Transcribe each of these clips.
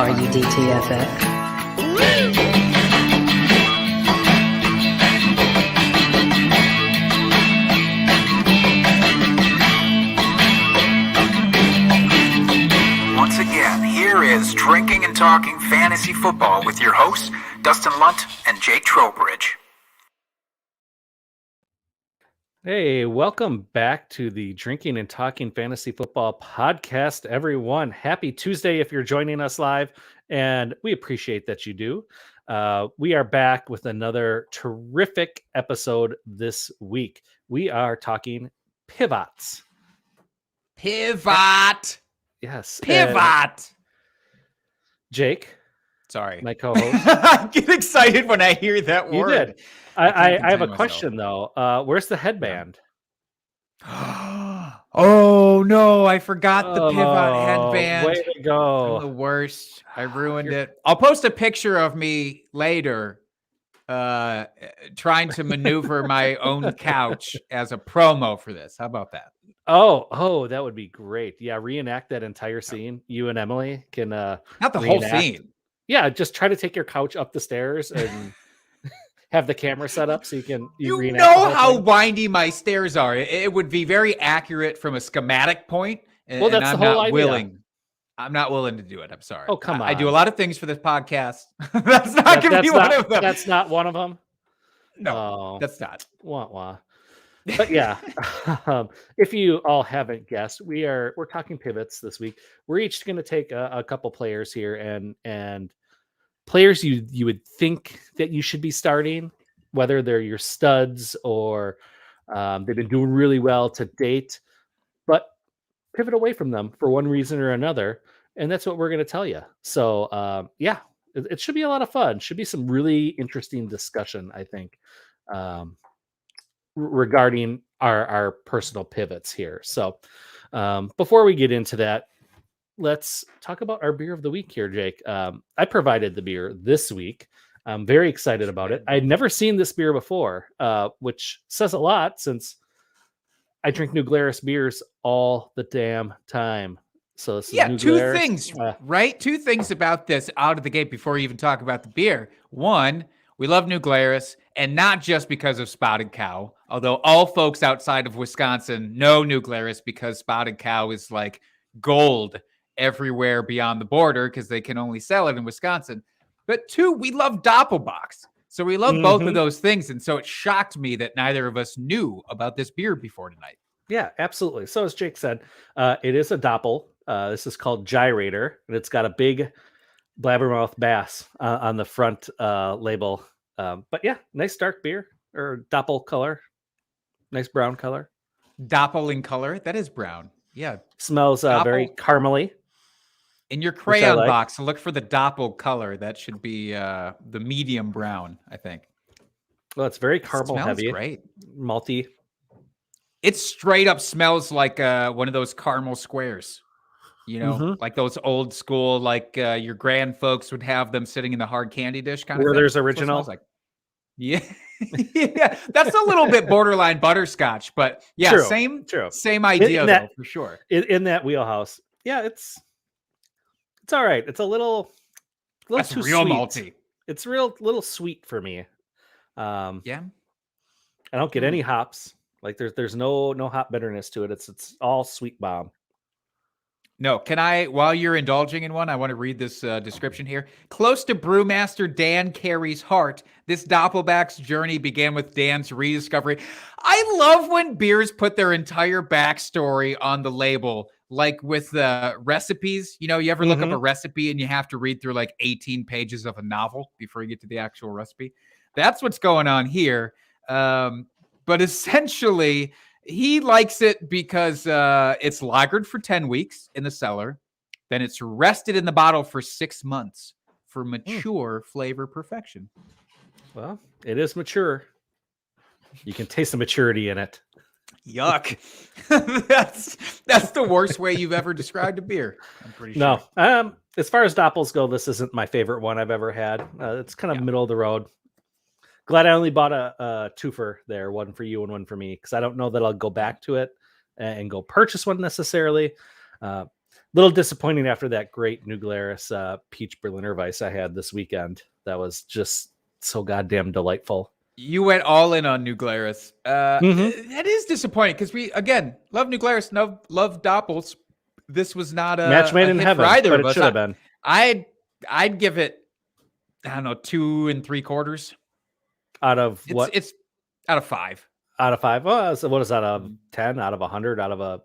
RUDTFF. Once again, here is Drinking and Talking Fantasy Football with your hosts, Dustin and Jake Trowbridge. Hey, welcome back to the Drinking and Talking Fantasy Football podcast, everyone. Happy Tuesday if you're joining us live, and we appreciate that you do. We are back with another terrific episode this week. We are talking pivots. Pivot. Yes. Pivot. Jake. Sorry. My co-host. I get excited when I hear that You word. did. I have a myself. question, though. Where's the headband? Oh, no. I forgot the pivot headband. Way to go. I'm the worst. I ruined it. I'll post a picture of me later trying to maneuver my own couch as a promo for this. How about that? Oh, that would be great. Yeah, reenact that entire scene. You and Emily can Not the whole reenact. scene. Yeah, just try to take your couch up the stairs and have the camera set up so you You reenact know the whole how thing. windy my stairs are. It would be very accurate from a schematic point. And, Well, that's and I'm the whole not idea. willing. I'm not willing to do it. I'm sorry. Oh, come I do a on. lot of things for this podcast. That's not going to be one of them. That's not one of them. No, Oh, that's not. wah, wah. But yeah, if you all haven't guessed, we're talking pivots this week. We're each going to take a couple players here and players you would think that you should be starting, whether they're your studs or they've been doing really well to date, but pivot away from them for one reason or another. And that's what we're going to tell you. So yeah, it should be a lot of fun. Should be some really interesting discussion, I think, regarding our personal pivots here. So before we get into that, let's talk about our beer of the week here, Jake. I provided the beer this week. I'm very excited about it. I'd never seen this beer before, which says a lot since I drink New Glarus beers all the damn time. So this is New two Glarus. things, right? Two things about this out of the gate before you even talk about the beer. One, we love New Glarus, and not just because of Spotted Cow, although all folks outside of Wisconsin know New Glarus because Spotted Cow is like gold everywhere beyond the border because they can only sell it in Wisconsin. But two, we love Doppelbox. So we love both of those things. And so it shocked me that neither of us knew about this beer before tonight. Yeah, absolutely. So as Jake said, it is a Doppel. This is called Gyrator, and it's got a big blabbermouth bass on the front label. But yeah, nice dark beer or Doppel color. Nice brown color. Doppel in color. That is brown. Yeah. Smells very caramely. In your crayon like. box, look for the Doppel color. That should be the medium brown, I think. Well, it's very caramel Smells heavy. Great. Malty. It straight up smells like one of those caramel squares. You know, like those old school, like your grand folks would have them sitting in the hard candy dish kind of thing. Werther's original. Like. Yeah. Yeah. That's a little bit borderline butterscotch, but yeah, True. same idea though, for sure. In that wheelhouse. Yeah, it's all right. It's a little That's too real sweet. malty. It's little sweet for me. Yeah. I don't get any hops. Like there's no hop bitterness to it. It's all sweet bomb. No, can I, while you're indulging in one, I want to read this description here. Close to brewmaster Dan Carey's heart, this Doppelback's journey began with Dan's rediscovery. I love when beers put their entire backstory on the label, like with recipes. You know, you ever look up a recipe and you have to read through like 18 pages of a novel before you get to the actual recipe? That's what's going on here. But essentially, he likes it because it's lagered for 10 weeks in the cellar. Then it's rested in the bottle for 6 months for mature flavor perfection. Well, it is mature. You can taste the maturity in it. Yuck. That's the worst way you've ever described a beer. I'm pretty sure. No. As far as Doppels go, this isn't my favorite one I've ever had. It's kind of middle of the road. Glad I only bought a twofer there, one for you and one for me, because I don't know that I'll go back to it and go purchase one necessarily. little disappointing after that great New Glarus peach Berliner Weiss I had this weekend. That was just so goddamn delightful. You went all in on New Glarus. Mm-hmm. That is disappointing because we, again, love New Glarus, love Doppels. This was not a match made in hit heaven, for either but of it us. should have been. I'd give it, I don't know, 2 3/4 Out of what? It's out of 5. Out of 5. Well, so what is that? 10 out of 100 out of a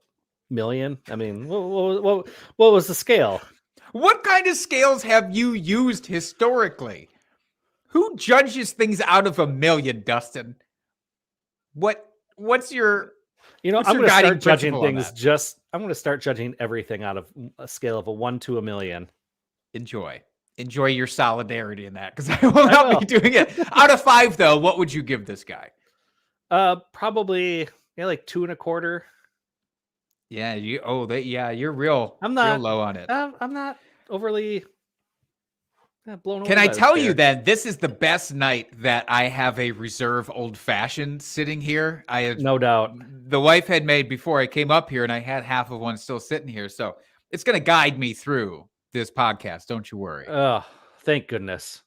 million? I mean, what was the scale? What kind of scales have you used historically? Who judges things out of a million, Dustin? What's your I'm your going to guiding start judging principle on things that? I'm going to start judging everything out of a scale of a 1 to a million. Enjoy your solidarity in that, because I will not be doing it. Out of 5, though, what would you give this guy? Probably like 2 1/4. Yeah, you're real. I'm not real low on it. I'm not overly blown away. Can I by this tell you beer. then, this is the best night that I have a reserve old fashioned sitting here. I had No doubt. the wife had made before I came up here, and I had half of one still sitting here, so it's going to guide me through this podcast. Don't you worry. Oh, thank goodness.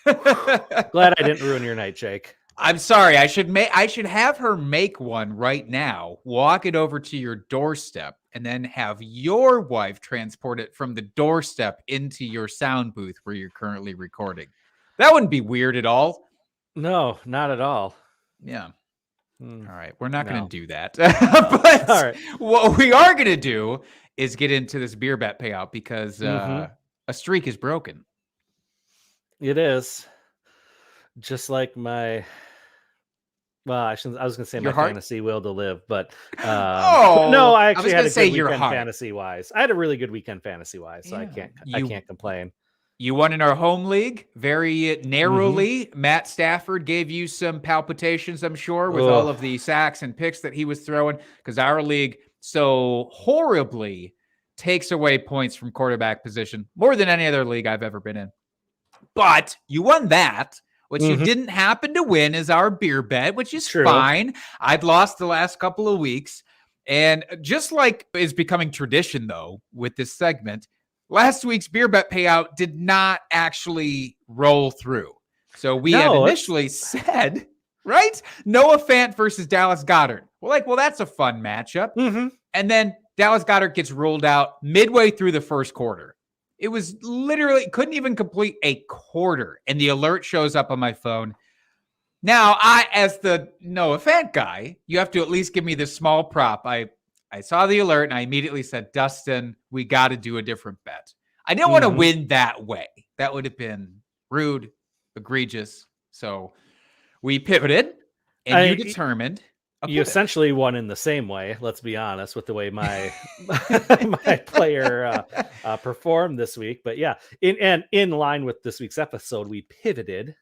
Glad I didn't ruin your night, Jake. I'm sorry. I should have her make one right now, walk it over to your doorstep, and then have your wife transport it from the doorstep into your sound booth where you're currently recording. That wouldn't be weird at all. No, not at all. Yeah. All right. We're not going No. to do that. But All right. what we are going to do is get into this beer bet payout, because a streak is broken. It is. Just like my I was going to say Your my heart? fantasy will to live, but Oh, no, I I actually was had gonna a say good your weekend heart. fantasy wise. I had a really good weekend fantasy wise, so I Yeah. can't complain. You won in our home league very narrowly. Matt Stafford gave you some palpitations, I'm sure, with all of the sacks and picks that he was throwing, because our league so horribly takes away points from quarterback position more than any other league I've ever been in. But you won that. What you didn't happen to win is our beer bet, which is True. fine. I'd lost the last couple of weeks. And just like is becoming tradition, though, with this segment, last week's beer bet payout did not actually roll through. So we had initially said, right? Noah Fant versus Dallas Goedert. We're like, well, that's a fun matchup. And then Dallas Goedert gets ruled out midway through the first quarter. It was literally, couldn't even complete a quarter, and the alert shows up on my phone. Now, as the Noah Fant guy, you have to at least give me this small prop. I saw the alert, and I immediately said, Dustin, we got to do a different bet. I didn't want to win that way. That would have been rude, egregious. So we pivoted, and you determined. You essentially won in the same way, let's be honest, with the way my my player performed this week. But yeah, in line with this week's episode, we pivoted.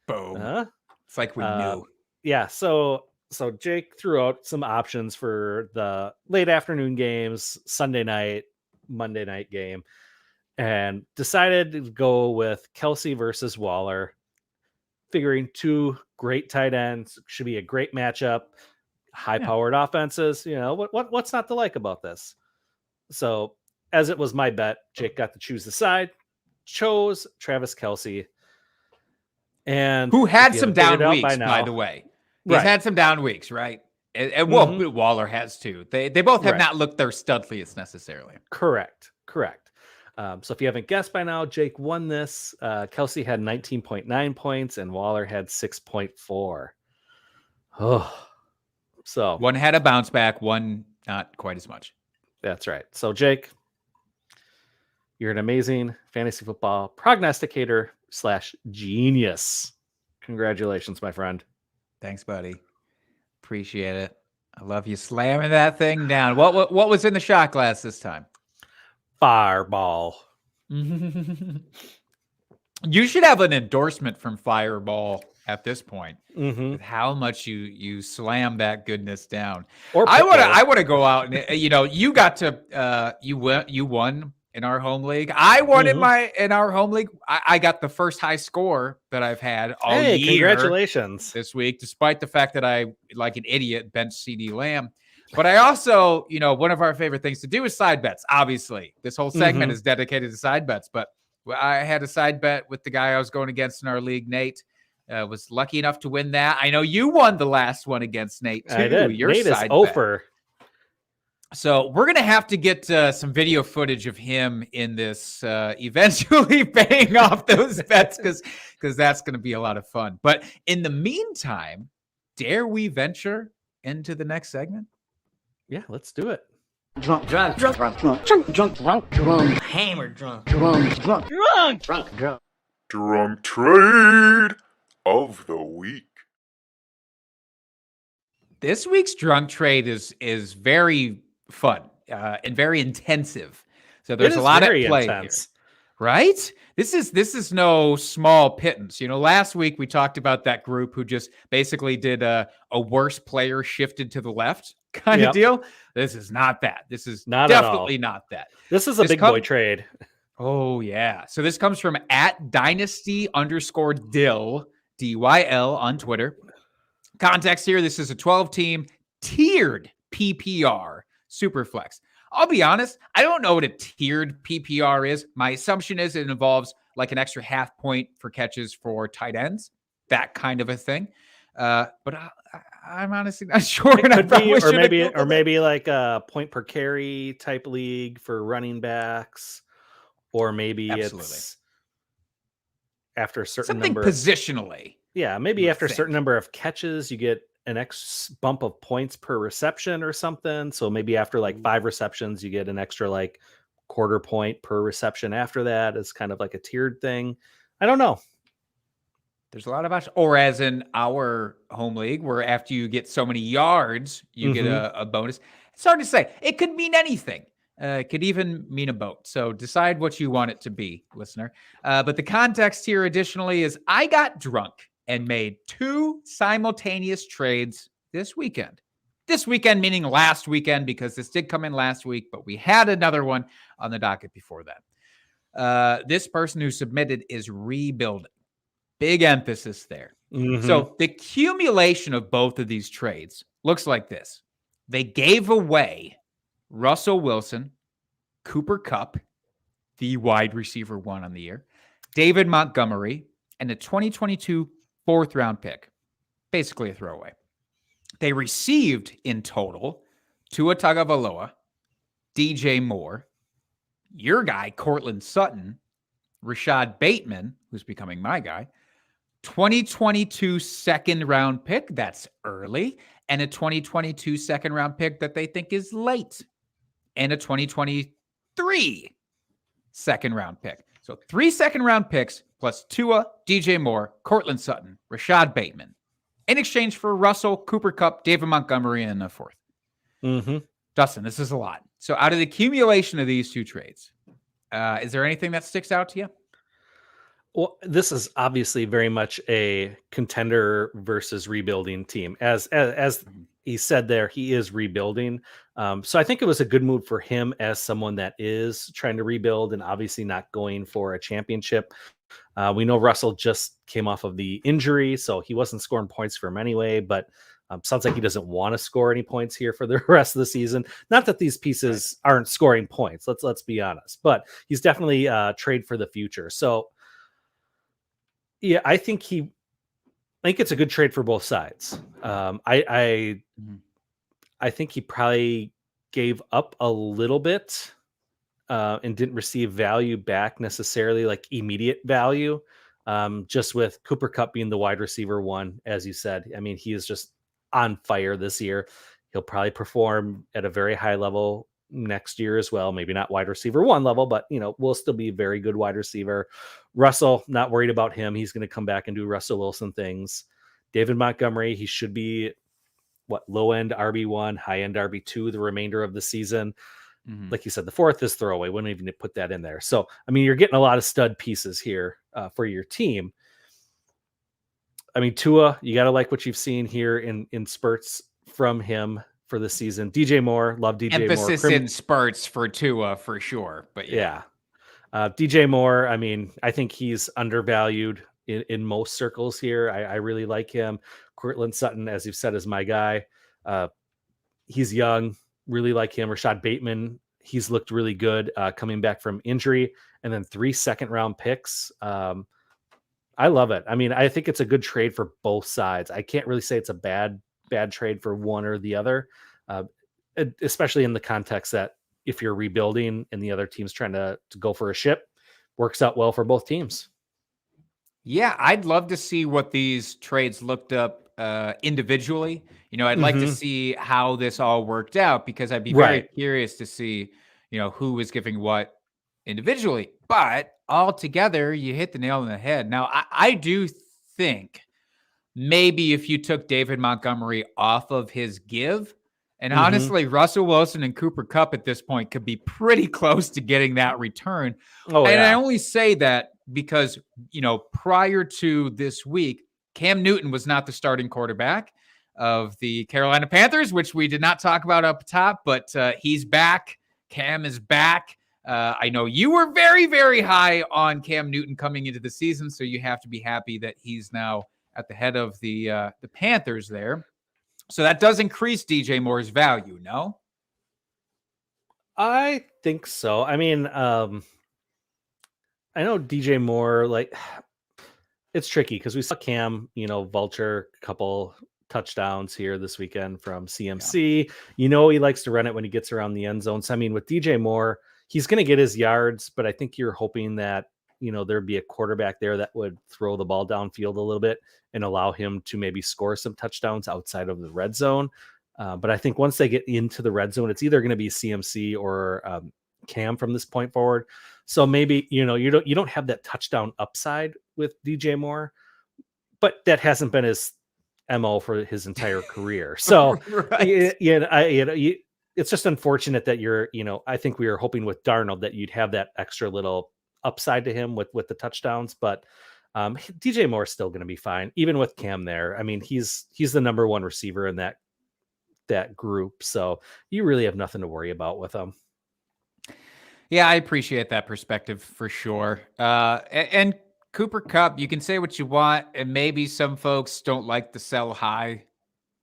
Boom. It's like we knew. Yeah, so Jake threw out some options for the late afternoon games, Sunday night, Monday night game, and decided to go with Kelsey versus Waller, figuring 2 great tight ends should be a great matchup. High-powered offenses, what's not to like about this? So, as it was my bet, Jake got to choose the side, chose Travis Kelsey, and who had some down weeks, by the way. He's had some down weeks, right? And Waller has too. They both have not looked their studliest necessarily. Correct. So if you haven't guessed by now, Jake won this. Kelsey had 19.9 points, and Waller had 6.4. Oh. So one had a bounce back, one not quite as much. That's right. So Jake, you're an amazing fantasy football prognosticator / genius. Congratulations, my friend. Thanks, buddy. Appreciate it. I love you slamming that thing down. What was in the shot glass this time? Fireball. You should have an endorsement from Fireball at this point, with how much you slam that goodness down. I want to go out and you got to you won in our home league. I won in our home league. I got the first high score that I've had all year. Congratulations This week, despite the fact that I, like an idiot, benched CeeDee Lamb. But I also, one of our favorite things to do is side bets. Obviously, this whole segment is dedicated to side bets. But I had a side bet with the guy I was going against in our league, Nate. Was lucky enough to win that. I know you won the last one against Nate too. I did. Your Nate side is over. So we're going to have to get some video footage of him in this eventually paying off those bets because that's going to be a lot of fun. But in the meantime, dare we venture into the next segment? Yeah, let's do it. Drunk, hammer, drunk. Drunk trade of the week. This week's drunk trade is very fun and very intensive. So there's a lot at play here, right? This is no small pittance. Last week we talked about that group who just basically did a worse player shifted to the left kind of deal. This is not that. This is definitely not that. This is a big boy trade. Oh yeah. So this comes from @dynasty_dill, DYL on Twitter. Context here, this is a 12-team tiered PPR Superflex. I'll be honest, I don't know what a tiered PPR is. My assumption is it involves like an extra half point for catches for tight ends, that kind of a thing. But I'm honestly not sure. It could be, or maybe like a point per carry type league for running backs, or maybe it's after a certain something number positionally. Yeah, maybe after a certain number of catches, you get an X bump of points per reception or something. So maybe after like 5 receptions, you get an extra like quarter point per reception after that. It's kind of like a tiered thing. I don't know. There's a lot of options. Or as in our home league, where after you get so many yards, you get a bonus. It's hard to say. It could mean anything. It could even mean a boat. So decide what you want it to be, listener. But the context here additionally is I got drunk and made 2 simultaneous trades this weekend. This weekend meaning last weekend, because this did come in last week, but we had another one on the docket before that. This person who submitted is rebuilding. Big emphasis there. So the accumulation of both of these trades looks like this. They gave away Russell Wilson, Cooper Kupp, the wide receiver 1 on the year, David Montgomery, and a 2022 4th-round pick. Basically a throwaway. They received in total Tua Tagovailoa, DJ Moore, your guy, Cortland Sutton, Rashad Bateman, who's becoming my guy, 2022 2nd-round pick, that's early, and a 2022 2nd-round pick that they think is late, and a 2023 2nd-round pick. So 3 2nd-round picks plus Tua, DJ Moore, Cortland Sutton, Rashad Bateman, in exchange for Russell, Cooper Kupp, David Montgomery, and a 4th. Dustin, this is a lot. So out of the accumulation of these 2 trades, is there anything that sticks out to you? Well, this is obviously very much a contender versus rebuilding team. As he said there, he is rebuilding. So I think it was a good move for him as someone that is trying to rebuild and obviously not going for a championship. We know Russell just came off of the injury, so he wasn't scoring points for him anyway, but sounds like he doesn't want to score any points here for the rest of the season. Not that these pieces aren't scoring points, let's be honest, but he's definitely trade for the future. So yeah, I think it's a good trade for both sides. I think he probably gave up a little bit and didn't receive value back necessarily, like immediate value. Just with Cooper Kupp being the wide receiver 1, as you said. I mean, he is just on fire this year. He'll probably perform at a very high level next year as well. Maybe not wide receiver 1 level, but will still be a very good wide receiver. Russell, not worried about him. He's going to come back and do Russell Wilson things. David Montgomery, he should be low end RB1, high end RB2 the remainder of the season. Like you said, the 4th is throwaway. Wouldn't even put that in there. So, I mean, you're getting a lot of stud pieces here for your team. I mean, Tua, you got to like what you've seen here in spurts from him for the season. DJ Moore, love DJ Moore. Emphasis in spurts for Tua for sure. But yeah. DJ Moore, I mean, I think he's undervalued in most circles here. I really like him. Cortland Sutton, as you've said, is my guy. He's young, really like him. Rashad Bateman, he's looked really good coming back from injury, and then 3 second-round picks. I love it. I mean, I think it's a good trade for both sides. I can't really say it's a bad trade for one or the other, especially in the context that if you're rebuilding and the other team's trying to go for a ship, works out well for both teams. Yeah, I'd love to see what these trades looked up individually. I'd like to see how this all worked out, because I'd be very curious to see, who was giving what individually. But all together, you hit the nail on the head. Now, I do think maybe if you took David Montgomery off of his give, and honestly, Russell Wilson and Cooper Kupp at this point could be pretty close to getting that return. I only say that because, prior to this week, Cam Newton was not the starting quarterback of the Carolina Panthers, which we did not talk about up top, but he's back. Cam is back. I know you were very, very high on Cam Newton coming into the season, so you have to be happy that he's now at the head of the Panthers there. So that does increase DJ Moore's value, no? I think so. I mean, I know DJ Moore, like, it's tricky because we saw Cam, vulture a couple touchdowns here this weekend from CMC. Yeah. He likes to run it when he gets around the end zone. So, I mean, with DJ Moore, he's going to get his yards, but I think you're hoping that, there'd be a quarterback there that would throw the ball downfield a little bit and allow him to maybe score some touchdowns outside of the red zone. But I think once they get into the red zone, it's either going to be CMC or Cam from this point forward. So maybe, you don't have that touchdown upside with DJ Moore, but that hasn't been his MO for his entire career. So, it's just unfortunate that I think we were hoping with Darnold that you'd have that extra little upside to him with the touchdowns, but DJ Moore is still going to be fine, even with Cam there. I mean, he's the number one receiver in that group, so you really have nothing to worry about with him. Yeah, I appreciate that perspective for sure. And Cooper Kupp, you can say what you want, and maybe some folks don't like the sell high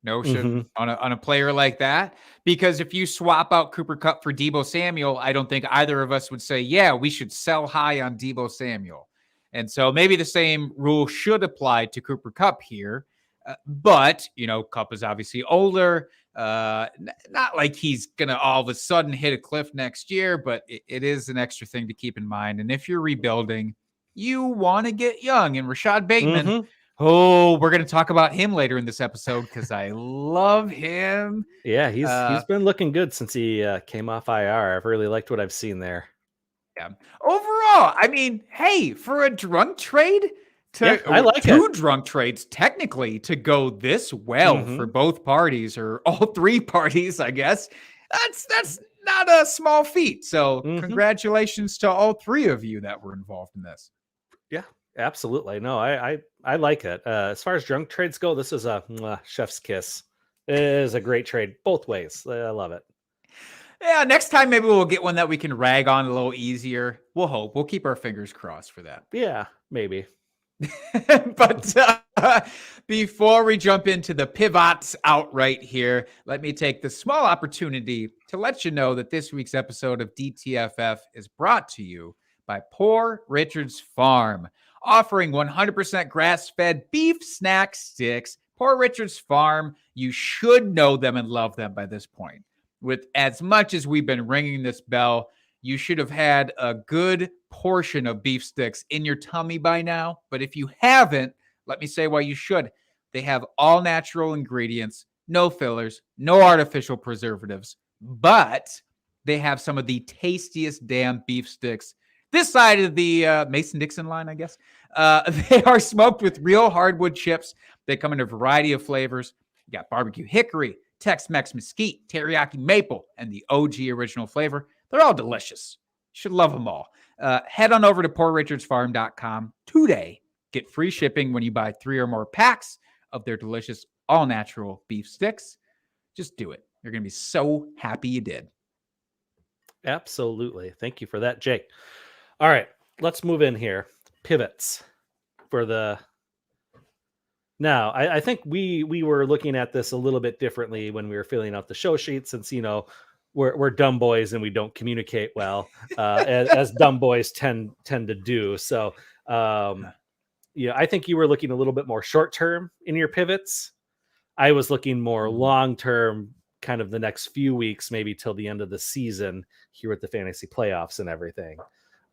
notion on a player like that, because if you swap out Cooper Kupp for Deebo Samuel, I don't think either of us would say, yeah, we should sell high on Deebo Samuel. And so maybe the same rule should apply to Cooper Kupp here. But, Kupp is obviously older. Not like he's going to all of a sudden hit a cliff next year, but it is an extra thing to keep in mind. And if you're rebuilding, you want to get young. And Rashad Bateman, we're going to talk about him later in this episode because I love him. Yeah, he's been looking good since he came off IR. I've really liked what I've seen there. Yeah. Overall, I mean, hey, for a drunk trade, I like two drunk trades technically to go this well for both parties, or all three parties, I guess. That's not a small feat. So congratulations to all three of you that were involved in this. Yeah, absolutely. No, I like it. As far as drunk trades go, this is a chef's kiss. It is a great trade both ways. I love it. Yeah, next time maybe we'll get one that we can rag on a little easier. We'll hope. We'll keep our fingers crossed for that. Yeah, maybe. But before we jump into the pivots outright here, let me take the small opportunity to let you know that this week's episode of DTFF is brought to you by Poor Richard's Farm, offering 100% grass-fed beef snack sticks. Poor Richard's Farm, you should know them and love them by this point. With as much as we've been ringing this bell, you should have had a good portion of beef sticks in your tummy by now. But if you haven't, let me say why you should. They have all natural ingredients, no fillers, no artificial preservatives, but they have some of the tastiest damn beef sticks this side of the Mason-Dixon line, I guess. They are smoked with real hardwood chips. They come in a variety of flavors. You got barbecue hickory, Tex-Mex mesquite, teriyaki maple, and the OG original flavor. They're all delicious. You should love them all. Head on over to poorrichardsfarm.com today. Get free shipping when you buy 3 or more packs of their delicious all-natural beef sticks. Just do it. You're going to be so happy you did. Absolutely. Thank you for that, Jake. All right, let's move in here. Pivots for the Now, I think we were looking at this a little bit differently when we were filling out the show sheet, since we're dumb boys and we don't communicate well, as dumb boys tend to do. So, I think you were looking a little bit more short term in your pivots. I was looking more long term, kind of the next few weeks, maybe till the end of the season here with the fantasy playoffs and everything.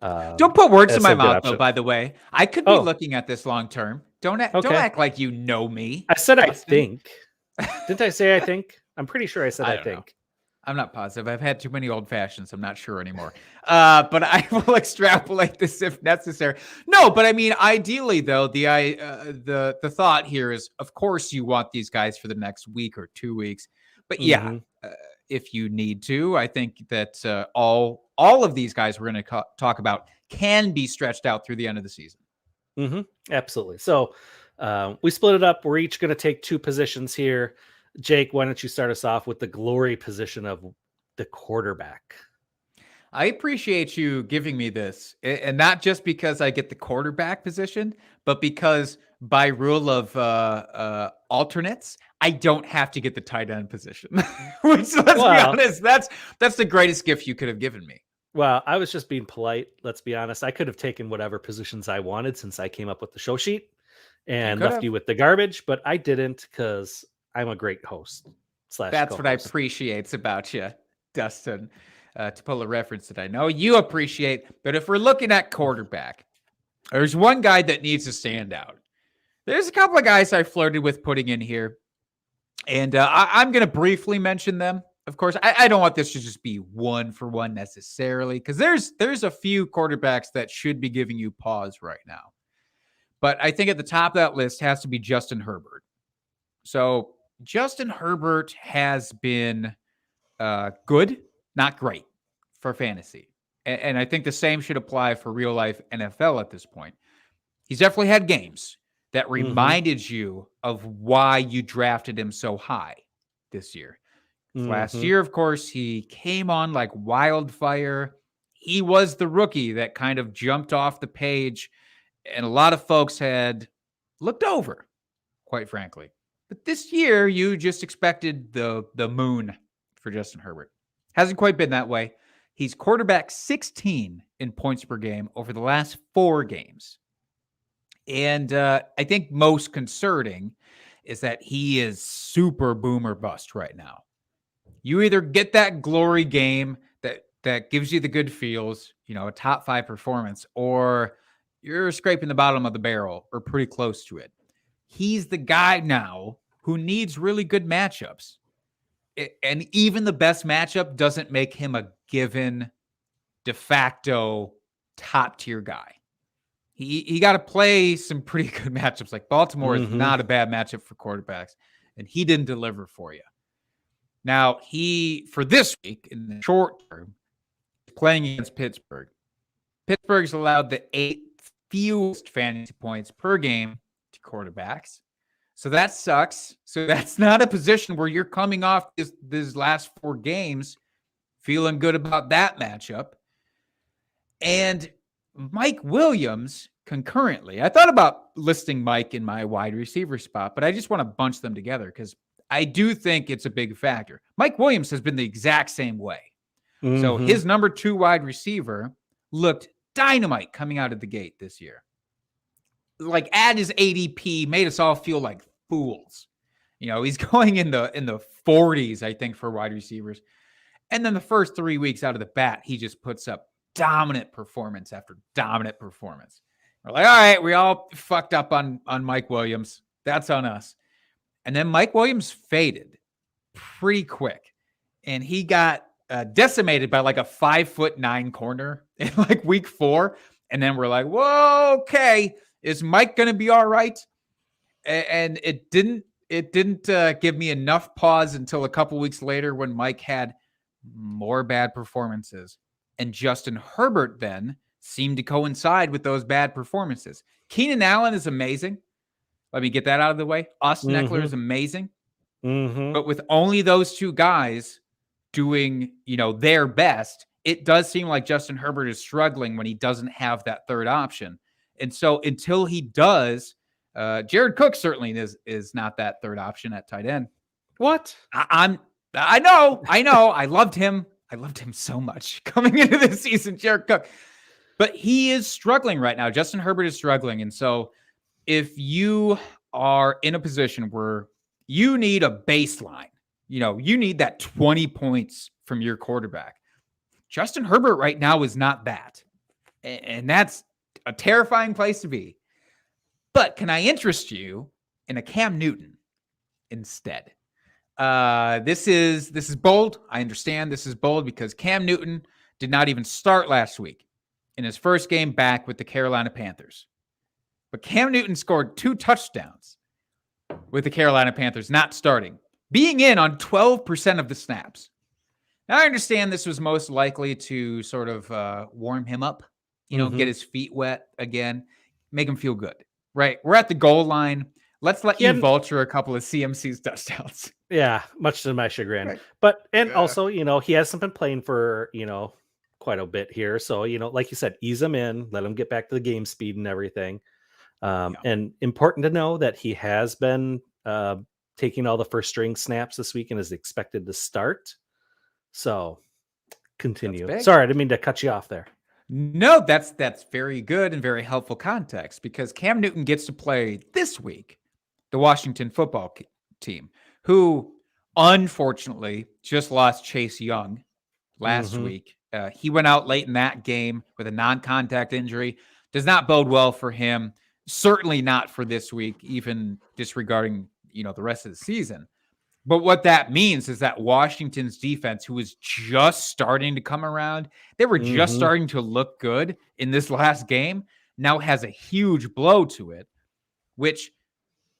Don't put words in my some good mouth, though, options. by the way. I could be looking at this long term. Don't act like you know me. I said Dustin. I think. Didn't I say I think? I'm pretty sure I said I think. know. I'm not positive. I've had too many old fashions. I'm not sure anymore. But I will extrapolate this if necessary. No, but I mean, ideally, though, the thought here is, of course, you want these guys for the next week or 2 weeks. But yeah, if you need to, I think that all of these guys we're going to talk about can be stretched out through the end of the season. Absolutely. So we split it up. We're each going to take 2 positions here. Jake, why don't you start us off with the glory position of the quarterback? I appreciate you giving me this, and not just because I get the quarterback position, but because by rule of alternates, I don't have to get the tight end position. Which, let's be honest, that's the greatest gift you could have given me. Well, I was just being polite. Let's be honest. I could have taken whatever positions I wanted since I came up with the show sheet and left you with the garbage, but I didn't because I'm a great host. That's what I appreciate about you, Dustin. To pull a reference that I know you appreciate. But if we're looking at quarterback, there's one guy that needs to stand out. There's a couple of guys I flirted with putting in here, and I'm going to briefly mention them. Of course, I don't want this to just be one for one necessarily, because there's a few quarterbacks that should be giving you pause right now. But I think at the top of that list has to be Justin Herbert. So Justin Herbert has been good, not great for fantasy. And I think the same should apply for real life NFL at this point. He's definitely had games that reminded you of why you drafted him so high this year. Last year, of course, he came on like wildfire. He was the rookie that kind of jumped off the page, and a lot of folks had looked over, quite frankly. But this year, you just expected the moon for Justin Herbert. Hasn't quite been that way. He's quarterback 16 in points per game over the last 4 games. And I think most concerning is that he is super boom or bust right now. You either get that glory game that gives you the good feels, a top 5 performance, or you're scraping the bottom of the barrel or pretty close to it. He's the guy now who needs really good matchups. And even the best matchup doesn't make him a given de facto top tier guy. He got to play some pretty good matchups. Like Baltimore is not a bad matchup for quarterbacks, and he didn't deliver for you. Now, for this week, in the short term, playing against Pittsburgh. Pittsburgh's allowed the 8th fewest fantasy points per game to quarterbacks. So that sucks. So that's not a position where you're coming off these last 4 games feeling good about that matchup. And Mike Williams concurrently. I thought about listing Mike in my wide receiver spot, but I just want to bunch them together because I do think it's a big factor. Mike Williams has been the exact same way. So his number 2 wide receiver looked dynamite coming out of the gate this year. Like at his ADP, made us all feel like fools. He's going in the 40s, I think, for wide receivers. And then the first 3 weeks out of the bat, he just puts up dominant performance after dominant performance. We're like, all right, we all fucked up on Mike Williams. That's on us. And then Mike Williams faded pretty quick. And he got decimated by like a 5'9" corner in like week 4. And then we're like, whoa, okay. Is Mike going to be all right? And it didn't give me enough pause until a couple weeks later when Mike had more bad performances. And Justin Herbert then seemed to coincide with those bad performances. Keenan Allen is amazing. Let me get that out of the way. Austin Eckler is amazing. But with only those 2 guys doing, their best, it does seem like Justin Herbert is struggling when he doesn't have that third option. And so until he does, Jared Cook certainly is not that third option at tight end. What? I know. I loved him. I loved him so much coming into this season, Jared Cook. But he is struggling right now. Justin Herbert is struggling. And so if you are in a position where you need a baseline, you need that 20 points from your quarterback. Justin Herbert right now is not that. And that's a terrifying place to be. But can I interest you in a Cam Newton instead? This is bold. I understand this is bold because Cam Newton did not even start last week in his first game back with the Carolina Panthers. But Cam Newton scored 2 touchdowns with the Carolina Panthers not starting, being in on 12% of the snaps. Now, I understand this was most likely to sort of warm him up, get his feet wet again, make him feel good, right? We're at the goal line. Let's let you vulture a couple of CMC's touchdowns. Yeah, much to my chagrin. Right. But, also, he hasn't been playing for, quite a bit here. So, like you said, ease him in, let him get back to the game speed and everything. And important to know that he has been taking all the first string snaps this week and is expected to start. So continue. Sorry, I didn't mean to cut you off there. No, that's very good and very helpful context because Cam Newton gets to play this week, the Washington football team, who unfortunately just lost Chase Young last week. He went out late in that game with a non-contact injury. Does not bode well for him. Certainly not for this week, even disregarding, the rest of the season. But what that means is that Washington's defense, who was just starting to come around, they were just starting to look good in this last game, now has a huge blow to it, which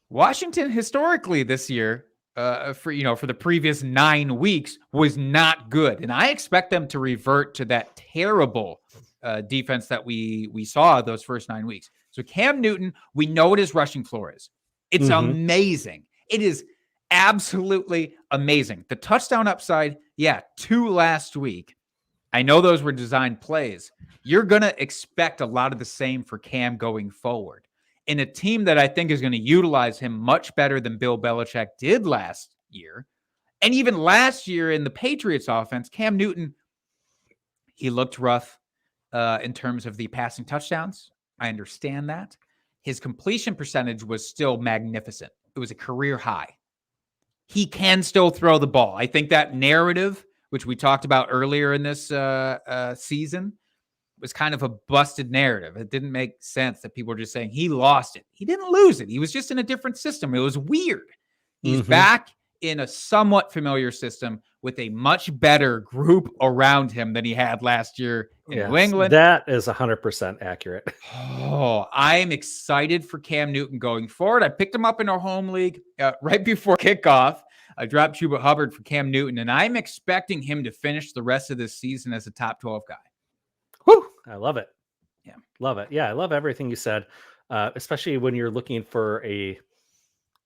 Washington historically this year, for the previous 9 weeks, was not good. And I expect them to revert to that terrible defense that we saw those first 9 weeks. So Cam Newton, we know what his rushing floor is. It's amazing. It is absolutely amazing. The touchdown upside, 2 last week. I know those were designed plays. You're going to expect a lot of the same for Cam going forward. In a team that I think is going to utilize him much better than Bill Belichick did last year. And even last year in the Patriots offense, Cam Newton, he looked rough in terms of the passing touchdowns. I understand that. His completion percentage was still magnificent. It was a career high. He can still throw the ball. I think that narrative, which we talked about earlier in this season, was kind of a busted narrative. It didn't make sense that people were just saying he lost it. He didn't lose it. He was just in a different system. It was weird. He's back in a somewhat familiar system with a much better group around him than he had last year in New England. That is 100% accurate. Oh, I'm excited for Cam Newton going forward. I picked him up in our home league right before kickoff. I dropped Chuba Hubbard for Cam Newton, and I'm expecting him to finish the rest of this season as a top 12 guy. Whew, I love it. Yeah. Love it. Yeah, I love everything you said, especially when you're looking for a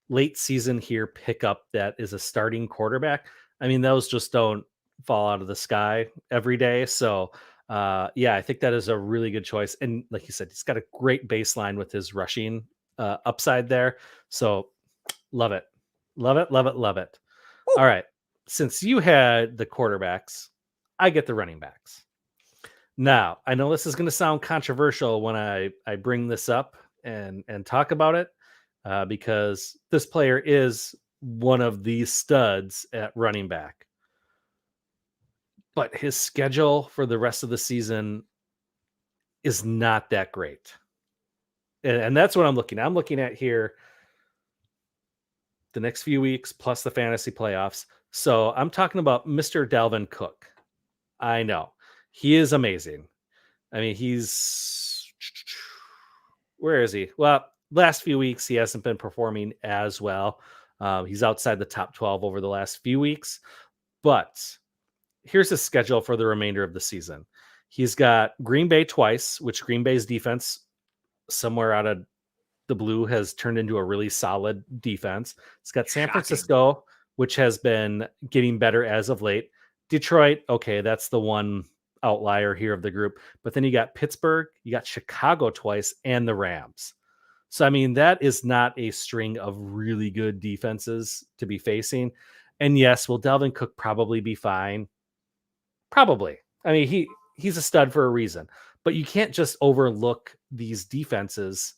late season here pickup that is a starting quarterback. I mean, those just don't fall out of the sky every day. So, I think that is a really good choice. And like you said, he's got a great baseline with his rushing upside there. So love it. Love it. Love it. Love it. Woo. All right. Since you had the quarterbacks, I get the running backs. Now, I know this is going to sound controversial when I bring this up and talk about it because this player is one of the studs at running back. But his schedule for the rest of the season is not that great. And that's what I'm looking at. I'm looking at here the next few weeks plus the fantasy playoffs. So I'm talking about Mr. Dalvin Cook. I know. He is amazing. I mean, where is he? Well, last few weeks, he hasn't been performing as well. He's outside the top 12 over the last few weeks. But here's his schedule for the remainder of the season. He's got Green Bay twice, which Green Bay's defense somewhere out of the blue has turned into a really solid defense. It's got San Francisco, which has been getting better as of late. Detroit, okay, that's the one outlier here of the group. But then you got Pittsburgh, you got Chicago twice, and the Rams. So, I mean, that is not a string of really good defenses to be facing. And yes, will Dalvin Cook probably be fine? Probably. I mean, he's a stud for a reason, but you can't just overlook these defenses.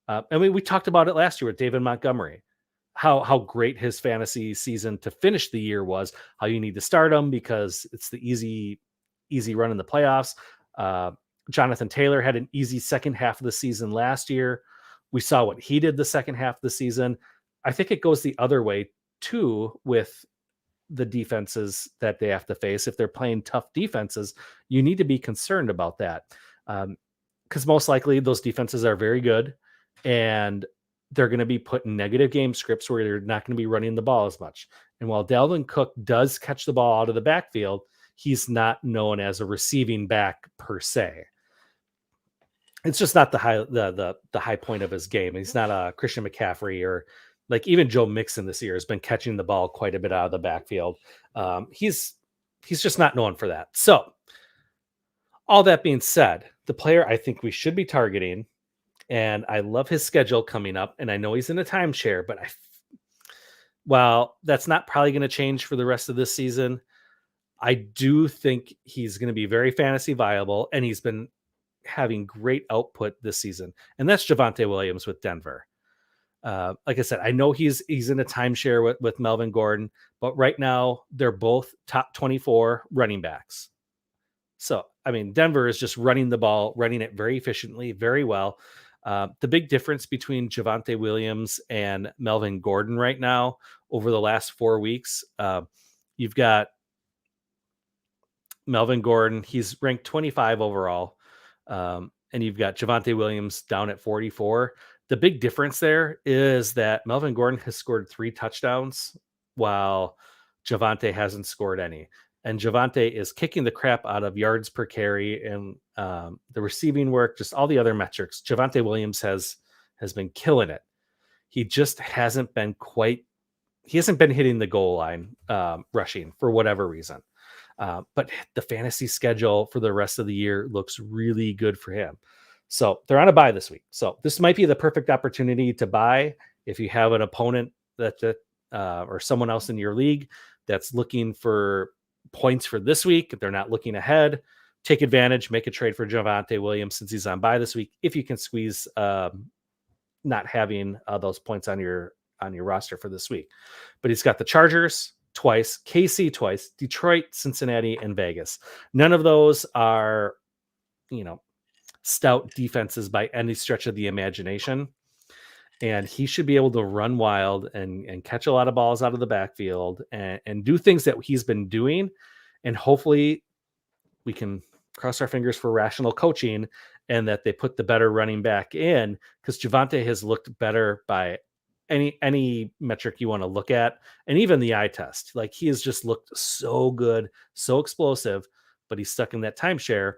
I mean, we talked about it last year with David Montgomery, how great his fantasy season to finish the year was, how you need to start him because it's the easy run in the playoffs. Jonathan Taylor had an easy second half of the season last year. We saw what he did the second half of the season. I think it goes the other way too with the defenses that they have to face. If they're playing tough defenses, you need to be concerned about that. Because most likely those defenses are very good and they're going to be put in negative game scripts where they're not going to be running the ball as much. And while Dalvin Cook does catch the ball out of the backfield, he's not known as a receiving back per se. It's just not the high point of his game. He's not a Christian McCaffrey, or like even Joe Mixon this year has been catching the ball quite a bit out of the backfield. He's just not known for that. So all that being said, the player I think we should be targeting, and I love his schedule coming up, and I know he's in a timeshare, but while that's not probably going to change for the rest of this season, I do think he's going to be very fantasy viable, and he's been having great output this season, and that's Javonte Williams with Denver. Like I said, I know he's in a timeshare with Melvin Gordon, but right now they're both top 24 running backs. So, I mean, Denver is just running the ball, running it very efficiently, very well. The big difference between Javonte Williams and Melvin Gordon right now over the last 4 weeks, you've got Melvin Gordon. He's ranked 25 overall. And you've got Javonte Williams down at 44. The big difference there is that Melvin Gordon has scored 3 touchdowns while Javonte hasn't scored any. And Javonte is kicking the crap out of yards per carry and the receiving work, just all the other metrics. Javonte Williams has been killing it. He just hasn't been hitting the goal line rushing for whatever reason. But the fantasy schedule for the rest of the year looks really good for him. So they're on a bye this week. So this might be the perfect opportunity to buy if you have an opponent or someone else in your league that's looking for points for this week. If they're not looking ahead, take advantage, make a trade for Javonte Williams since he's on bye this week. If you can squeeze not having those points on your roster for this week. But he's got the Chargers twice, KC twice, Detroit, Cincinnati, and Vegas. None of those are, stout defenses by any stretch of the imagination. And he should be able to run wild and catch a lot of balls out of the backfield and do things that he's been doing. And hopefully we can cross our fingers for rational coaching and that they put the better running back in, because Javonte has looked better by any metric you want to look at, and even the eye test. Like, he has just looked so good, so explosive, but he's stuck in that timeshare.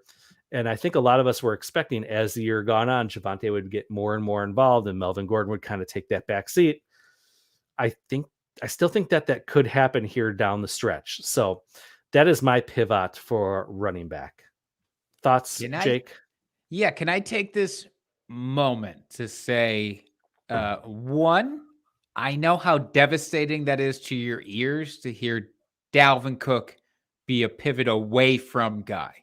And I think a lot of us were expecting, as the year gone on, Javonte would get more and more involved and Melvin Gordon would kind of take that back seat. I still think that could happen here down the stretch. So that is my pivot for running back. Thoughts, Jake? Yeah. Can I take this moment to say, one, I know how devastating that is to your ears to hear Dalvin Cook be a pivot away from guy.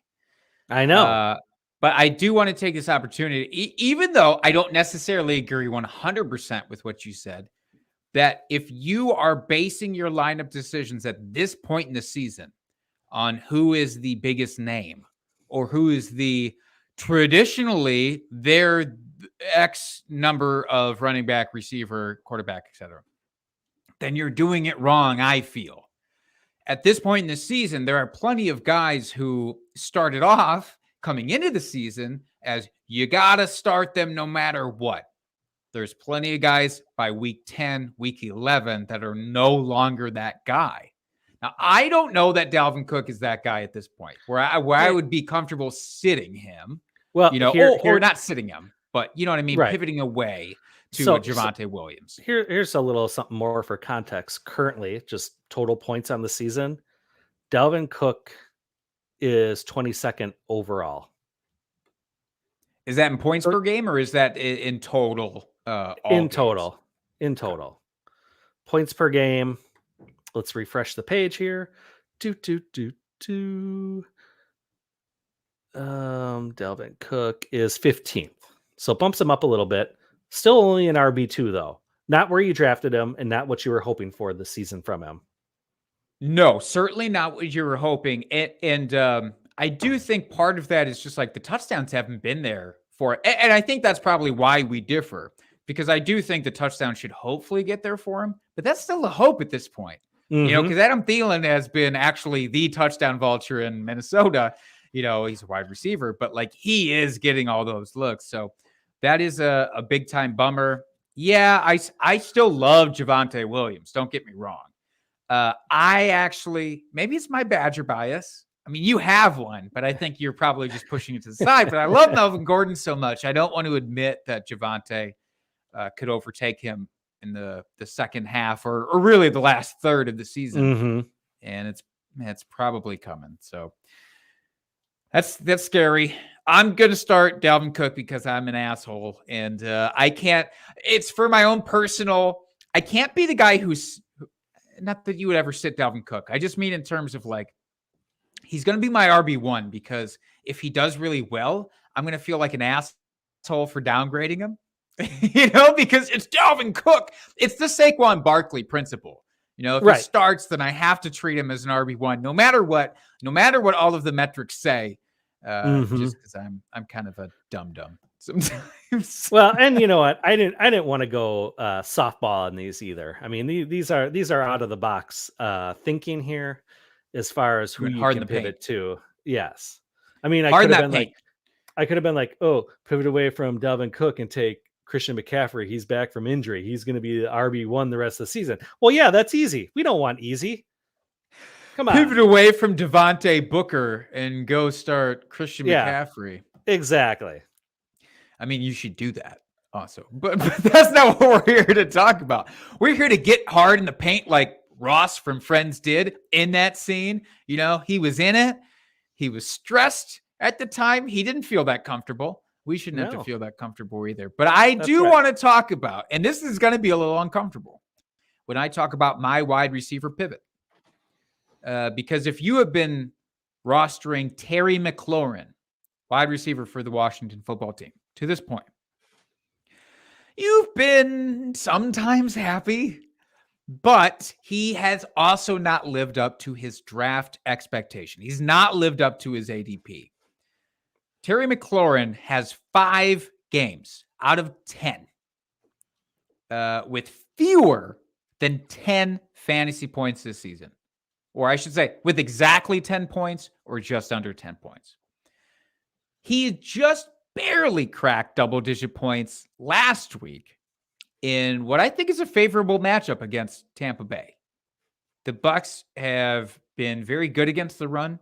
I know. But I do want to take this opportunity, even though I don't necessarily agree 100% with what you said, that if you are basing your lineup decisions at this point in the season on who is the biggest name or who is the traditionally their X number of running back, receiver, quarterback, etc., then you're doing it wrong, I feel. At this point in the season, there are plenty of guys who started off coming into the season as you got to start them no matter what. There's plenty of guys by week 10, week 11 that are no longer that guy. Now, I don't know that Dalvin Cook is that guy at this point where I would be comfortable sitting him, well, or not sitting him, but you know what I mean? Right. Pivoting away to Javonte Williams. Here's a little something more for context. Currently, just total points on the season, Dalvin Cook is 22nd overall. Is that in points per game, or is that in total in total. In total. Points per game. Let's refresh the page here. Dalvin Cook is 15th. So bumps him up a little bit. Still only an RB2 though. Not where you drafted him and not what you were hoping for this season from him. No, certainly not what you were hoping. And I do think part of that is just like the touchdowns haven't been there for it. And I think that's probably why we differ, because I do think the touchdown should hopefully get there for him. But that's still a hope at this point. You know, because Adam Thielen has been actually the touchdown vulture in Minnesota. You know, he's a wide receiver, but like he is getting all those looks. So that is a big time bummer. Yeah, I still love Javonte Williams. Don't get me wrong. I actually, maybe it's my Badger bias. I mean, you have one, but I think you're probably just pushing it to the side. But I love Melvin Gordon so much. I don't want to admit that Javonte could overtake him in the second half or really the last third of the season. And it's probably coming. So that's scary. I'm going to start Dalvin Cook because I'm an asshole and I can't, it's for my own personal, I can't be the guy who's, not that you would ever sit Dalvin Cook. I just mean in terms of like, he's going to be my RB1 because if he does really well, I'm going to feel like an asshole for downgrading him. You know, because it's Dalvin Cook. It's the Saquon Barkley principle. You know, if he starts, then I have to treat him as an RB1, no matter what all of the metrics say. Just because I'm kind of a dum-dum sometimes. Well, and you know what? I didn't want to go softball on these either. I mean, these are out of the box thinking here as far as who you can pivot to. Yes. I mean, I could have been like, oh, pivot away from Dalvin Cook and take Christian McCaffrey. He's back from injury. He's going to be the RB1 the rest of the season. Well, yeah, that's easy. We don't want easy. Come on. Pivot away from Devontae Booker and go start Christian McCaffrey. Exactly. I mean, you should do that also. But that's not what we're here to talk about. We're here to get hard in the paint like Ross from Friends did in that scene. You know, he was in it. He was stressed at the time. He didn't feel that comfortable. We shouldn't have to feel that comfortable either. But I do want to talk about, and this is going to be a little uncomfortable, when I talk about my wide receiver pivot. Because if you have been rostering Terry McLaurin, wide receiver for the Washington football team, to this point, you've been sometimes happy, but he has also not lived up to his draft expectation. He's not lived up to his ADP. Terry McLaurin has 5 games out of 10 with fewer than 10 fantasy points this season. Or I should say, with exactly 10 points or just under 10 points. He just barely cracked double-digit points last week in what I think is a favorable matchup against Tampa Bay. The Bucs have been very good against the run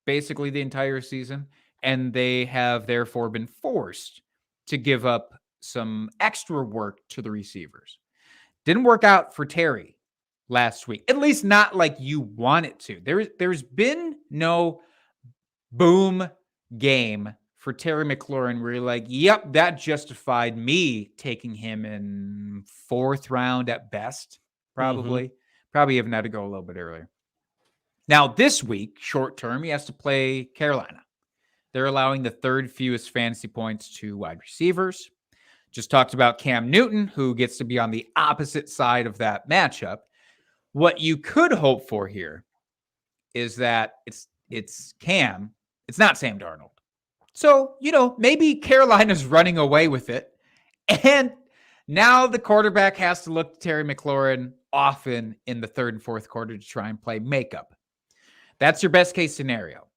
basically the entire season, and they have therefore been forced to give up some extra work to the receivers. Didn't work out for Terry last week, at least not like you want it to. There's been no boom game for Terry McLaurin where you're like, yep, that justified me taking him in 4th round at best, probably. Probably even had to go a little bit earlier. Now, this week, short term, he has to play Carolina. They're allowing the 3rd fewest fantasy points to wide receivers. Just talked about Cam Newton, who gets to be on the opposite side of that matchup. What you could hope for here is that it's Cam. It's not Sam Darnold. So, you know, maybe Carolina's running away with it. And now the quarterback has to look to Terry McLaurin often in the 3rd and 4th quarter to try and play makeup. That's your best case scenario.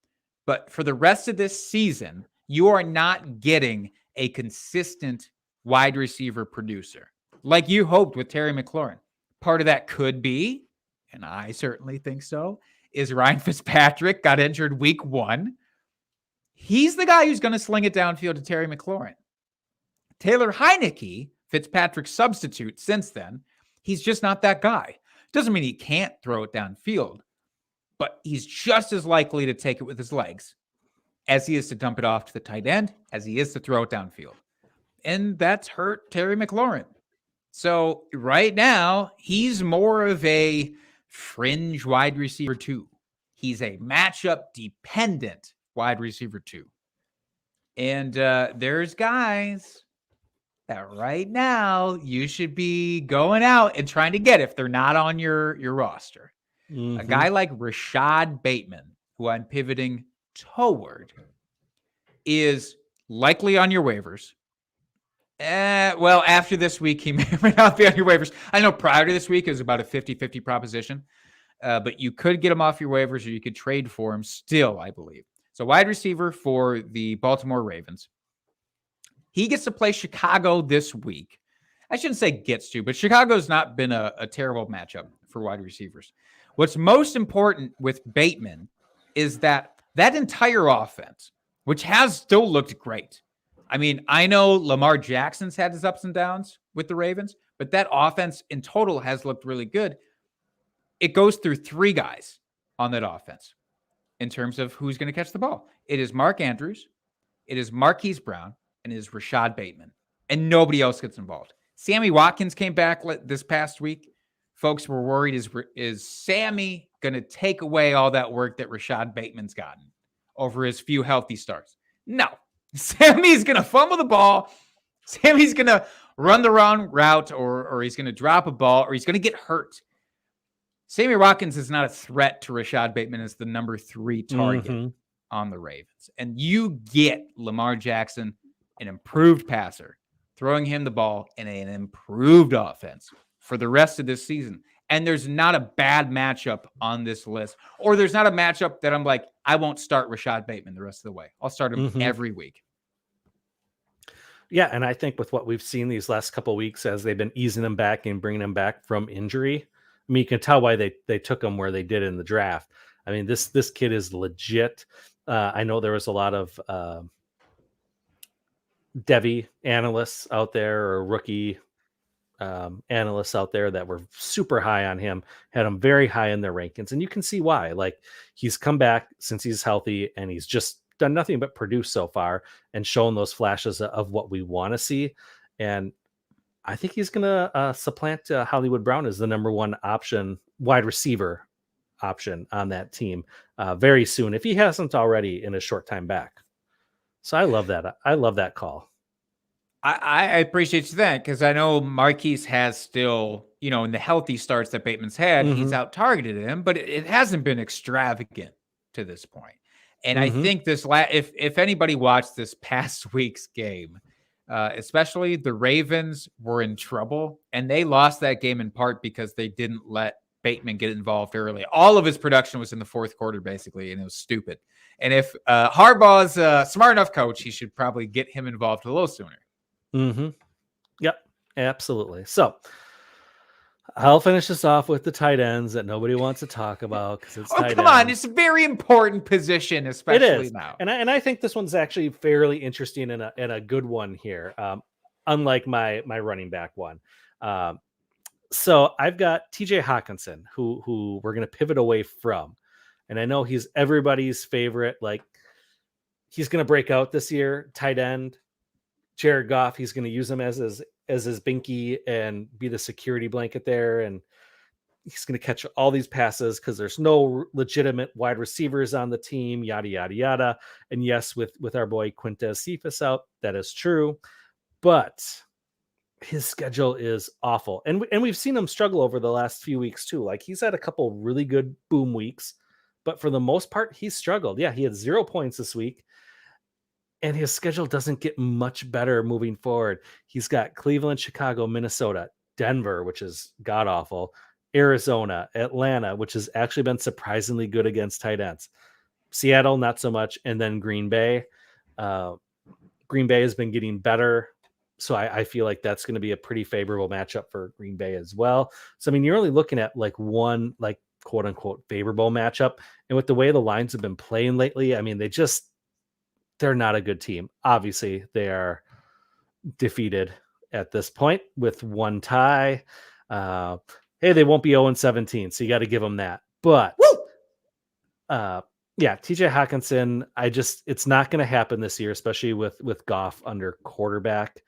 But for the rest of this season, you are not getting a consistent wide receiver producer like you hoped with Terry McLaurin. Part of that could be, and I certainly think so, is Ryan Fitzpatrick got injured week 1. He's the guy who's going to sling it downfield to Terry McLaurin. Taylor Heineke, Fitzpatrick's substitute since then, he's just not that guy. Doesn't mean he can't throw it downfield, but he's just as likely to take it with his legs as he is to dump it off to the tight end, as he is to throw it downfield. and that's hurt Terry McLaurin. So right now, he's more of a fringe wide receiver 2. He's a matchup dependent wide receiver 2. And there's guys that right now you should be going out and trying to get if they're not on your roster. A guy like Rashad Bateman, who I'm pivoting toward, is likely on your waivers. Well, after this week, he may or may not be on your waivers. I know prior to this week, it was about a 50-50 proposition. But you could get him off your waivers or you could trade for him still, I believe. So wide receiver for the Baltimore Ravens. He gets to play Chicago this week. I shouldn't say gets to, but Chicago's not been a terrible matchup for wide receivers. What's most important with Bateman is that entire offense, which has still looked great. I mean, I know Lamar Jackson's had his ups and downs with the Ravens, but that offense in total has looked really good. It goes through 3 guys on that offense in terms of who's going to catch the ball. It is Mark Andrews, it is Marquise Brown, and it is Rashad Bateman. And nobody else gets involved. Sammy Watkins came back this past week. Folks were worried, is Sammy going to take away all that work that Rashad Bateman's gotten over his few healthy starts? No. Sammy's going to fumble the ball. Sammy's going to run the wrong route, or he's going to drop a ball, or he's going to get hurt. Sammy Watkins is not a threat to Rashad Bateman as the number 3 target on the Ravens. And you get Lamar Jackson, an improved passer, throwing him the ball in an improved offense for the rest of this season. And there's not a bad matchup on this list, or there's not a matchup that I'm like, I won't start Rashad Bateman the rest of the way. I'll start him every week. Yeah, and I think with what we've seen these last couple of weeks as they've been easing him back and bringing him back from injury, I mean, you can tell why they took him where they did in the draft. I mean, this kid is legit. I know there was a lot of Devy analysts out there, or rookie analysts out there that were super high on him, had him very high in their rankings. And you can see why. Like, he's come back since he's healthy and he's just done nothing but produce so far and shown those flashes of what we want to see. And I think he's going to supplant Hollywood Brown as the number 1 option, wide receiver option on that team very soon, if he hasn't already in a short time back. So I love that. I love that call. I appreciate you that, because I know Marquise has still, in the healthy starts that Bateman's had, he's out targeted him, but it hasn't been extravagant to this point. And I think this if anybody watched this past week's game, especially the Ravens were in trouble, and they lost that game in part because they didn't let Bateman get involved early. All of his production was in the 4th quarter, basically, and it was stupid. And if Harbaugh's a smart enough coach, he should probably get him involved a little sooner. Yep, absolutely. So I'll finish this off with the tight ends that nobody wants to talk about because it's tight come on, it's a very important position, especially now. And I think this one's actually fairly interesting and a good one here. Unlike my running back one. So I've got TJ Hawkinson, who we're going to pivot away from. And I know he's everybody's favorite. Like, he's going to break out this year, tight end. Jared Goff, he's going to use him as his binky and be the security blanket there. And he's going to catch all these passes because there's no legitimate wide receivers on the team, yada, yada, yada. And yes, with our boy Quintez Cephas out, that is true. But his schedule is awful. And we've seen him struggle over the last few weeks too. Like, he's had a couple really good boom weeks, but for the most part, he's struggled. Yeah, he had 0 points this week. And his schedule doesn't get much better moving forward. He's got Cleveland, Chicago, Minnesota, Denver, which is god-awful, Arizona, Atlanta, which has actually been surprisingly good against tight ends, Seattle, not so much, and then Green Bay. Green Bay has been getting better, so I feel like that's going to be a pretty favorable matchup for Green Bay as well. So, I mean, you're only looking at like one, like, quote-unquote favorable matchup. And with the way the lines have been playing lately, I mean, they're not a good team. Obviously, they are defeated at this point with 1 tie. Hey, they won't be 0-17, so you got to give them that. But yeah, TJ Hawkinson, it's not going to happen this year, especially with Goff under quarterback.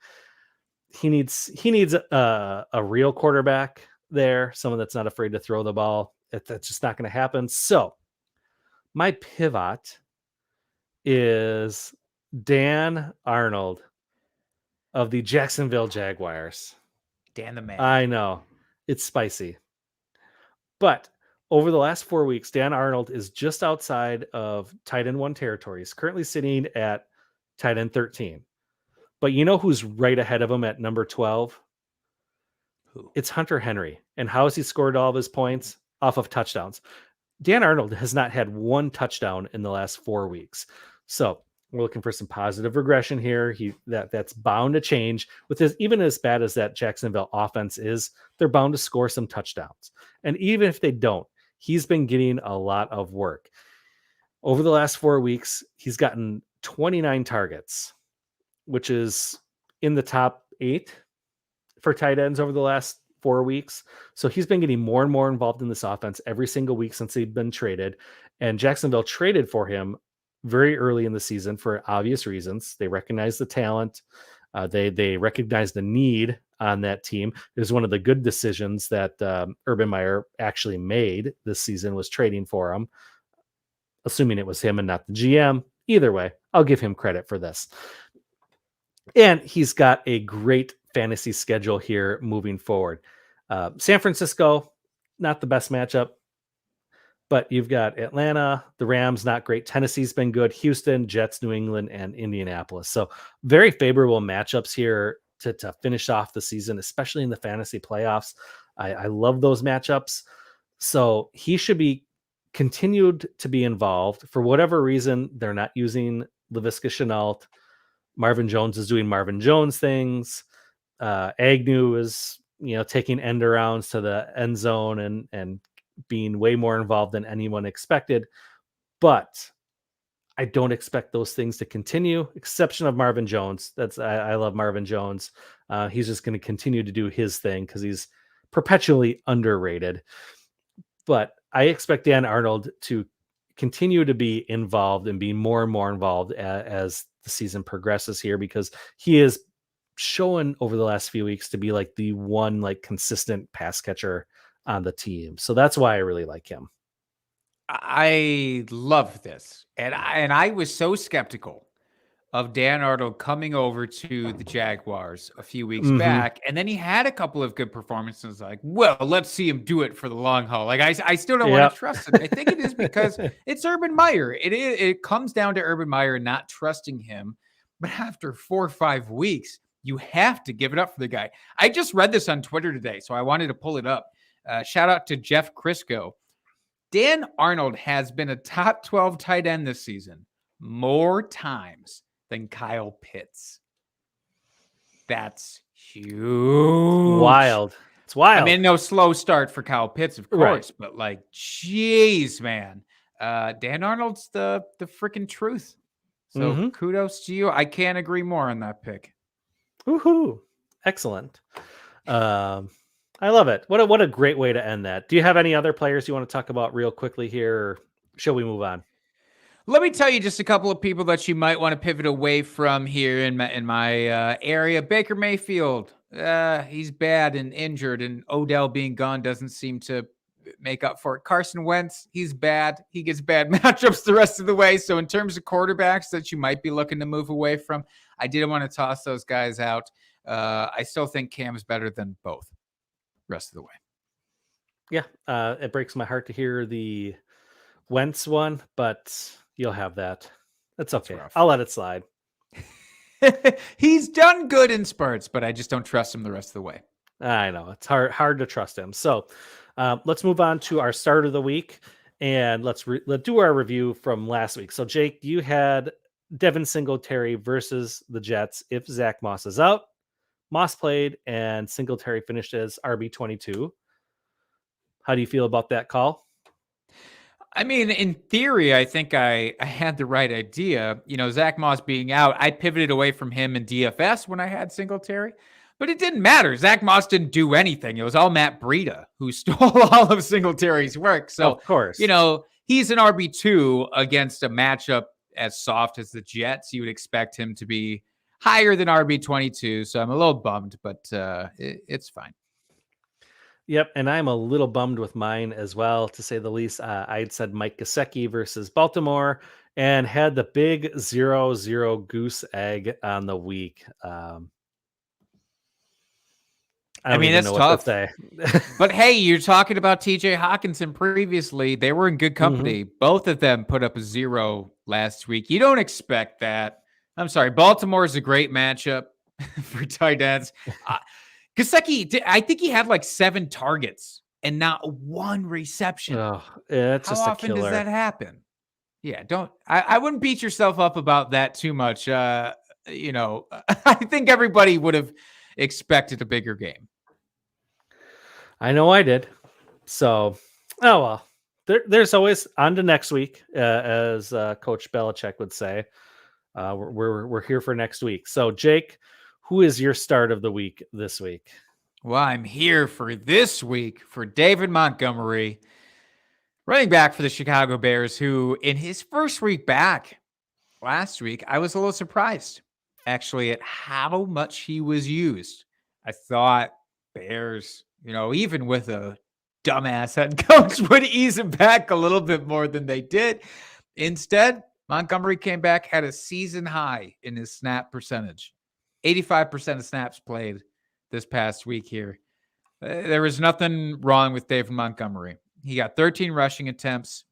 he needs a real quarterback there, someone that's not afraid to throw the ball. That's just not going to happen. So my pivot is Dan Arnold of the Jacksonville Jaguars. Dan the man. I know it's spicy, but over the last 4 weeks, Dan Arnold is just outside of tight end 1 territory. He's currently sitting at tight end 13. But you know who's right ahead of him at number 12? Who? It's Hunter Henry. And how has he scored all of his points? Off of touchdowns. Dan Arnold has not had 1 touchdown in the last 4 weeks. So we're looking for some positive regression here. That's bound to change. With this, even as bad as that Jacksonville offense is, they're bound to score some touchdowns. And even if they don't, he's been getting a lot of work. Over the last 4 weeks, he's gotten 29 targets, which is in the top 8 for tight ends over the last 4 weeks. So he's been getting more and more involved in this offense every single week since he'd been traded. And Jacksonville traded for him very early in the season for obvious reasons. They recognize the talent. They recognize the need on that team. It was one of the good decisions that Urban Meyer actually made this season, was trading for him, assuming it was him and not the GM. Either way, I'll give him credit for this. And he's got a great fantasy schedule here moving forward. San Francisco, not the best matchup, but you've got Atlanta, the Rams, not great. Tennessee's been good. Houston, Jets, New England, and Indianapolis. So very favorable matchups here to finish off the season, especially in the fantasy playoffs. I love those matchups. So he should be continued to be involved. For whatever reason, they're not using Laviska Shenault. Marvin Jones is doing Marvin Jones things. Agnew is, taking end arounds to the end zone and being way more involved than anyone expected. But I don't expect those things to continue, exception of Marvin Jones. I love Marvin Jones. He's just going to continue to do his thing because he's perpetually underrated. But I expect Dan Arnold to continue to be involved and be more and more involved as the season progresses here, because he is shown over the last few weeks to be like the one consistent pass catcher on the team. So that's why I really like him. I love this. And I was so skeptical of Dan Arnold coming over to the Jaguars a few weeks back. And then he had a couple of good performances. Like, well, let's see him do it for the long haul. Like, I still don't want to trust him. I think it is because it's Urban Meyer. It comes down to Urban Meyer not trusting him. But after 4 or 5 weeks, you have to give it up for the guy. I just read this on Twitter today, so I wanted to pull it up. Shout out to Jeff Crisco. Dan Arnold has been a top 12 tight end this season more times than Kyle Pitts. That's huge. Wild. It's wild. I mean, no slow start for Kyle Pitts, of course, but geez, man. Dan Arnold's the freaking truth. So kudos to you. I can't agree more on that pick. Woohoo. Excellent. I love it. What a great way to end that. Do you have any other players you want to talk about real quickly here, or shall we move on? Let me tell you just a couple of people that you might want to pivot away from here in my area. Baker Mayfield, he's bad and injured, and Odell being gone doesn't seem to make up for it. Carson Wentz, he's bad. He gets bad matchups the rest of the way. So in terms of quarterbacks that you might be looking to move away from, I didn't want to toss those guys out. I still think Cam's better than both rest of the way. Yeah, it breaks my heart to hear the Wentz one, but you'll have that. That's okay. I'll let it slide. He's done good in spurts, but I just don't trust him the rest of the way. I know it's hard to trust him. So let's move on to our start of the week, and let's do our review from last week. So Jake, you had Devin Singletary versus the Jets. If Zach Moss is out, Moss played, and Singletary finished as RB22. How do you feel about that call? I mean, in theory, I think I had the right idea. Zach Moss being out, I pivoted away from him in DFS when I had Singletary, but it didn't matter. Zach Moss didn't do anything. It was all Matt Breida who stole all of Singletary's work. So, of course, he's an RB2 against a matchup as soft as the Jets. You would expect him to be higher than RB22, so I'm a little bummed, but it's fine. Yep, and I'm a little bummed with mine as well, to say the least. I had said Mike Gesicki versus Baltimore and had the big 0-0 goose egg on the week. I don't mean, even that's know tough. what to say. But hey, you're talking about TJ Hawkinson previously. They were in good company. Both of them put up a 0 last week. You don't expect that. I'm sorry. Baltimore is a great matchup for tight ends. Gesicki, I think he had like 7 targets and not one reception. Oh, it's How just often a killer. does that happen? Yeah, I wouldn't beat yourself up about that too much. I think everybody would have expected a bigger game. I know I did. So, oh well. There's always on to next week, as Coach Belichick would say. We're here for next week. So, Jake, who is your start of the week this week? Well, I'm here for this week for David Montgomery, running back for the Chicago Bears, who in his first week back last week, I was a little surprised actually at how much he was used. I thought Bears, even with a dumbass head coach, would ease him back a little bit more than they did. Instead, Montgomery came back, had a season high in his snap percentage. 85% of snaps played this past week here. There was nothing wrong with David Montgomery. He got 13 rushing attempts.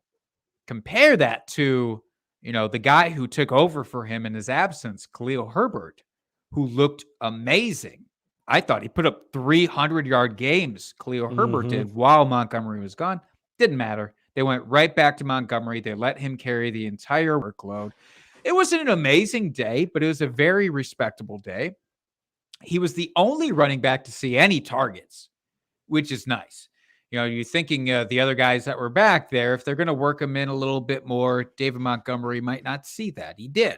Compare that to, the guy who took over for him in his absence, Khalil Herbert, who looked amazing. I thought he put up 300-yard games, Khalil Herbert did, while Montgomery was gone. Didn't matter. They went right back to Montgomery. They let him carry the entire workload. It wasn't an amazing day, but it was a very respectable day. He was the only running back to see any targets, which is nice. You're thinking the other guys that were back there, if they're going to work him in a little bit more, David Montgomery might not see that. He did.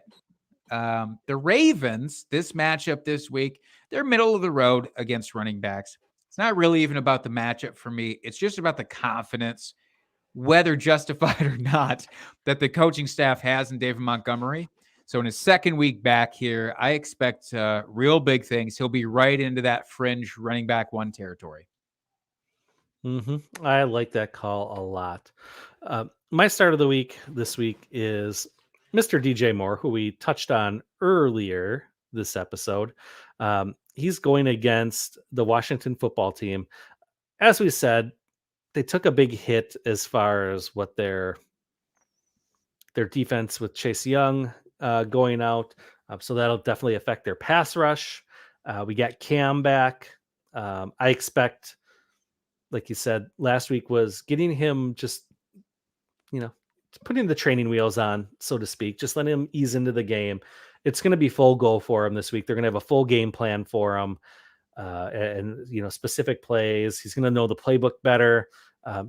The Ravens, this matchup this week, they're middle of the road against running backs. It's not really even about the matchup for me. It's just about the confidence, whether justified or not, that the coaching staff has in David Montgomery. So in his second week back here, I expect real big things. He'll be right into that fringe running back 1 territory. I like that call a lot. My start of the week this week is Mr. DJ Moore, who we touched on earlier this episode. He's going against the Washington football team. As we said, they took a big hit as far as what their defense with Chase Young going out. So that'll definitely affect their pass rush. We got Cam back. I expect, like you said, last week was getting him just, putting the training wheels on, so to speak, just letting him ease into the game. It's going to be full go for him this week. They're going to have a full game plan for him and specific plays. He's going to know the playbook better.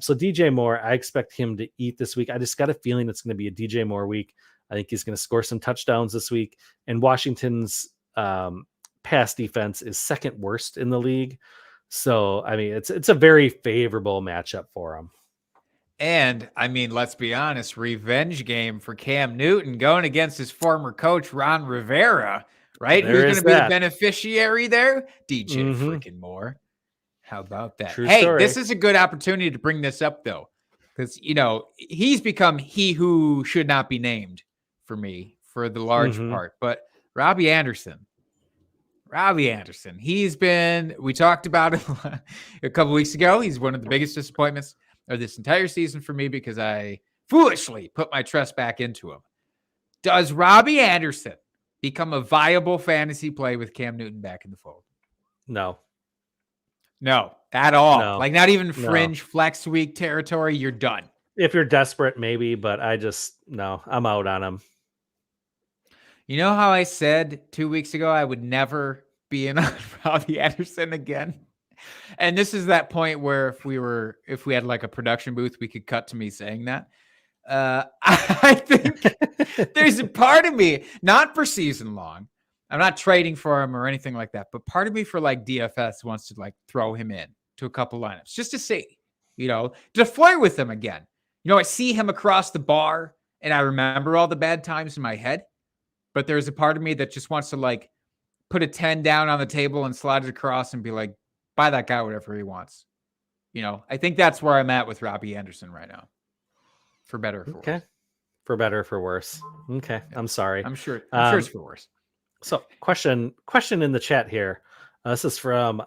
So DJ Moore, I expect him to eat this week. I just got a feeling it's going to be a DJ Moore week. I think he's going to score some touchdowns this week. And Washington's pass defense is second worst in the league. So, I mean, it's a very favorable matchup for him. And, I mean, let's be honest, revenge game for Cam Newton going against his former coach, Ron Rivera, right? Who's going to be the beneficiary there? DJ freaking Moore. How about that? True hey, story. This is a good opportunity to bring this up, though, because, he's become he who should not be named for me for the large part. But Robby Anderson, he's been, we talked about it a couple weeks ago. He's one of the biggest disappointments of this entire season for me because I foolishly put my trust back into him. Does Robby Anderson become a viable fantasy play with Cam Newton back in the fold? No, at all. No. Like not even fringe flex week territory. You're done. If you're desperate, maybe, but I'm out on him. You know how I said 2 weeks ago I would never be in on Robby Anderson again? And this is that point where if we had like a production booth, we could cut to me saying that. I think there's a part of me, not for season long, I'm not trading for him or anything like that, but part of me for like DFS wants to like throw him in to a couple lineups just to see, to flirt with him again. I see him across the bar and I remember all the bad times in my head, but there's a part of me that just wants to like put a 10 down on the table and slide it across and be like, buy that guy whatever he wants. I think that's where I'm at with Robby Anderson right now. For better or for worse. For better or for worse. Okay. Yeah. I'm sorry. I'm sure it's for worse. So question in the chat here. This is from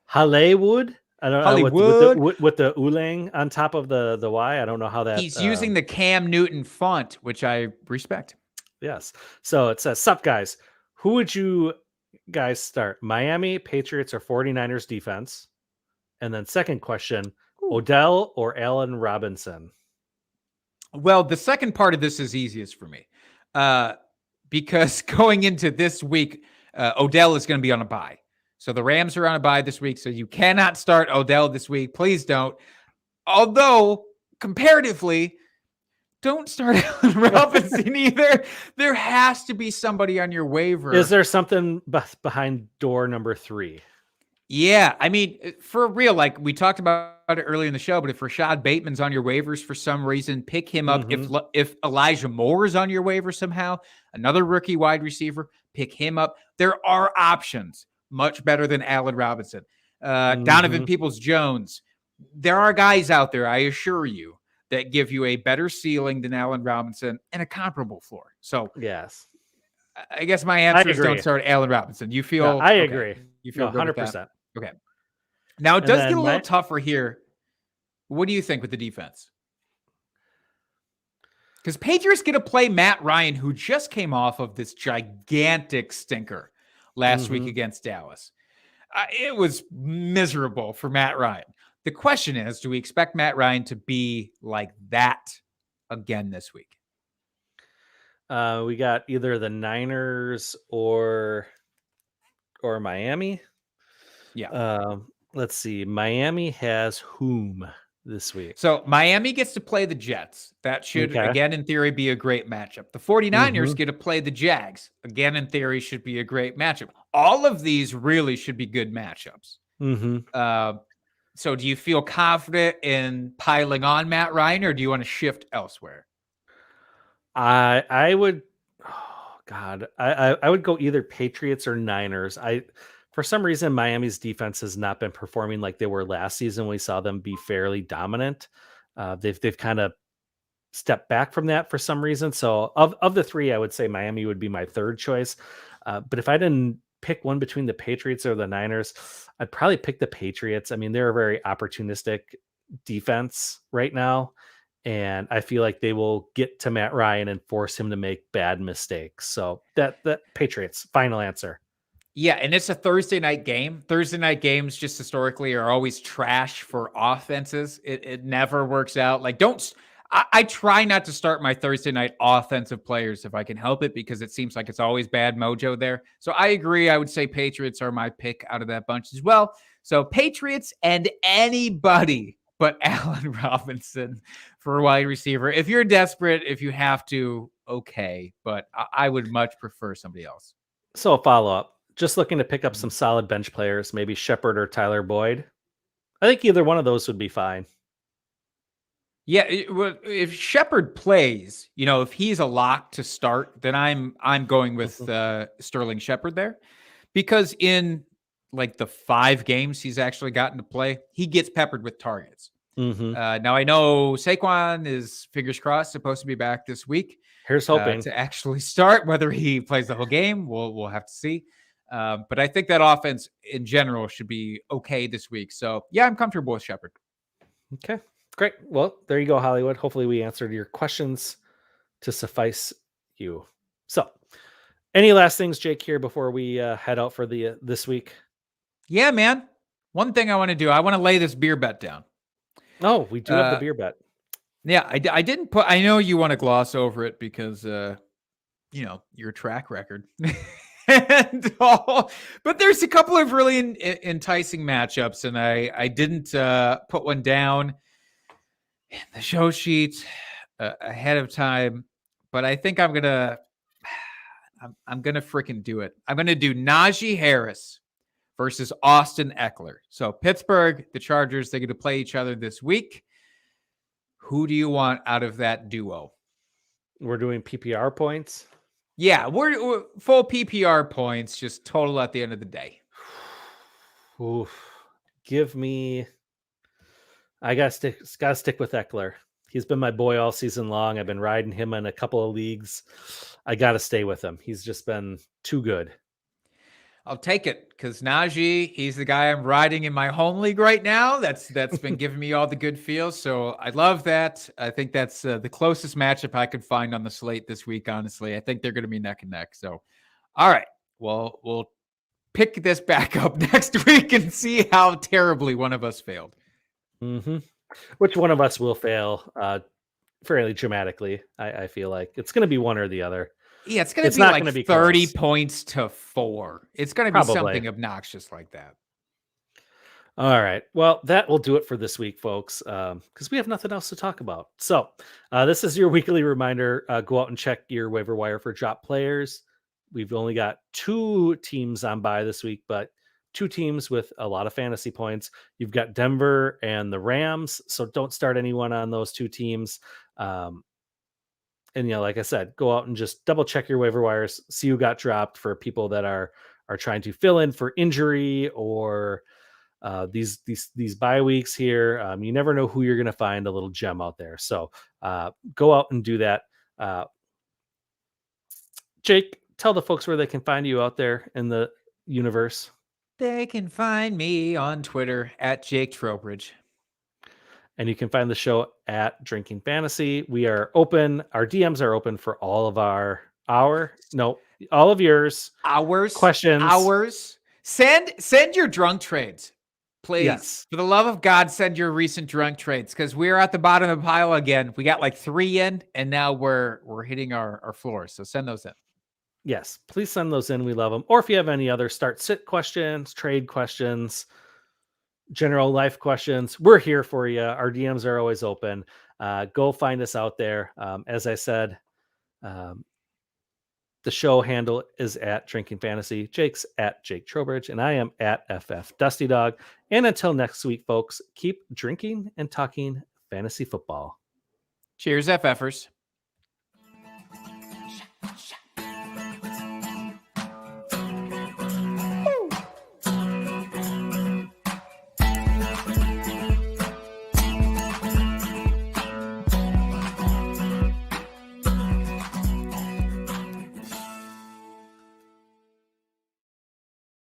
Hollywood. I don't know with the Ulang on top of the Y. I don't know how that. He's using the Cam Newton font, which I respect. Yes. So it says, "Sup guys, who would you guys start? Miami, Patriots, or 49ers defense?" And then second question, Odell or Allen Robinson? Well, the second part of this is easiest for me because going into this week, Odell is going to be on a bye. So the Rams are on a bye this week, so you cannot start Odell this week. Please don't. Although, comparatively, don't start Allen Robinson either. There has to be somebody on your waiver. Is there something behind door number 3? Yeah, I mean, for real, like we talked about it earlier in the show, but if Rashad Bateman's on your waivers for some reason, pick him up. If Elijah Moore is on your waiver somehow, another rookie wide receiver, pick him up. There are options much better than Allen Robinson. Donovan Peoples-Jones. There are guys out there, I assure you, that give you a better ceiling than Allen Robinson and a comparable floor. So yes, I guess my answer is don't start Allen Robinson. You feel? No, I agree. You feel 100%. Okay. Now it does get a little tougher here. What do you think with the defense? Because Patriots get to play Matt Ryan, who just came off of this gigantic stinker last week against Dallas. It was miserable for Matt Ryan. The question is, do we expect Matt Ryan to be like that again this week? We got either the Niners or Miami. Yeah. Let's see. Miami has whom this week? So Miami gets to play the Jets. That should, again, in theory, be a great matchup. The 49ers get to play the Jags. Again, in theory, should be a great matchup. All of these really should be good matchups. So do you feel confident in piling on Matt Ryan, or do you want to shift elsewhere? I would, I would go either Patriots or Niners. For some reason, Miami's defense has not been performing like they were last season. We saw them be fairly dominant. They've kind of stepped back from that for some reason. So of the three, I would say Miami would be my third choice. But if I didn't pick one between the Patriots or the Niners, I'd probably pick the Patriots. I mean, they're a very opportunistic defense right now. And I feel like they will get to Matt Ryan and force him to make bad mistakes. So that Patriots, final answer. Yeah, and it's a Thursday night game. Thursday night games just historically are always trash for offenses. It never works out. Like, I try not to start my Thursday night offensive players if I can help it, because it seems like it's always bad mojo there. So I agree. I would say Patriots are my pick out of that bunch as well. So Patriots and anybody but Allen Robinson for a wide receiver. If you're desperate, if you have to, okay. But I would much prefer somebody else. So a follow-up. Just looking to pick up some solid bench players, maybe Shepard or Tyler Boyd. I think either one of those would be fine. Yeah, if Shepard plays, if he's a lock to start, then I'm going with Sterling Shepard there, because in like the 5 games he's actually gotten to play, he gets peppered with targets. Now I know Saquon is, fingers crossed, supposed to be back this week. Here's hoping to actually start. Whether he plays the whole game, we'll have to see. But I think that offense in general should be okay this week. So yeah, I'm comfortable with Shepard. Okay, great. Well, there you go, Hollywood. Hopefully we answered your questions to suffice you. So any last things, Jake, here before we head out for this week? Yeah, man. One thing I want to do, I want to lay this beer bet down. Oh, we do have the beer bet. Yeah, I didn't put, I know you want to gloss over it because, your track record. And all, but there's a couple of really enticing matchups, and I didn't put one down in the show sheet ahead of time, but I think I'm gonna freaking do it. I'm gonna do Najee Harris versus Austin Eckler. So Pittsburgh, the Chargers, they're gonna play each other this week. Who do you want out of that duo? We're doing PPR points. Yeah, we're full PPR points, just total at the end of the day. Oof. Give me. I gotta stick with Eckler. He's been my boy all season long. I've been riding him in a couple of leagues. I gotta stay with him. He's just been too good. I'll take it because Naji, he's the guy I'm riding in my home league right now. That's been giving me all the good feels. So I love that. I think that's the closest matchup I could find on the slate this week. Honestly, I think they're going to be neck and neck. So, all right, well, we'll pick this back up next week and see how terribly one of us failed. Mm-hmm. Which one of us will fail fairly dramatically? I feel like it's going to be one or the other. Yeah, it's going to be not like gonna be 30 close. points to 4. It's going to be Probably. something obnoxious like that. All right. Well, that will do it for this week, folks, because we have nothing else to talk about. So this is your weekly reminder. Go out and check your waiver wire for drop players. We've only got 2 teams on bye this week, but 2 teams with a lot of fantasy points. You've got Denver and the Rams, so don't start anyone on those 2 teams. And like I said, go out and just double check your waiver wires, see who got dropped for people that are trying to fill in for injury or these bye weeks here. You never know who you're going to find a little gem out there. So go out and do that. Jake, tell the folks where they can find you out there in the universe. They can find me on Twitter at Jake Trowbridge. And you can find the show at Drinking Fantasy. We are open. Our DMs are open for all of all of yours. Questions. Send your drunk trades, please. Yes. For the love of God, send your recent drunk trades because we're at the bottom of the pile again. We got like 3 in, and now we're hitting our floor. So send those in. Yes, please send those in. We love them. Or if you have any other start-sit questions, trade questions, general life questions, we're here for you. Our DMs are always open. Go find us out there. As I said, the show handle is at Drinking Fantasy. Jake's at Jake Trowbridge, and I am at FF Dusty Dog. And until next week, folks, keep drinking and talking fantasy football. Cheers, FFers.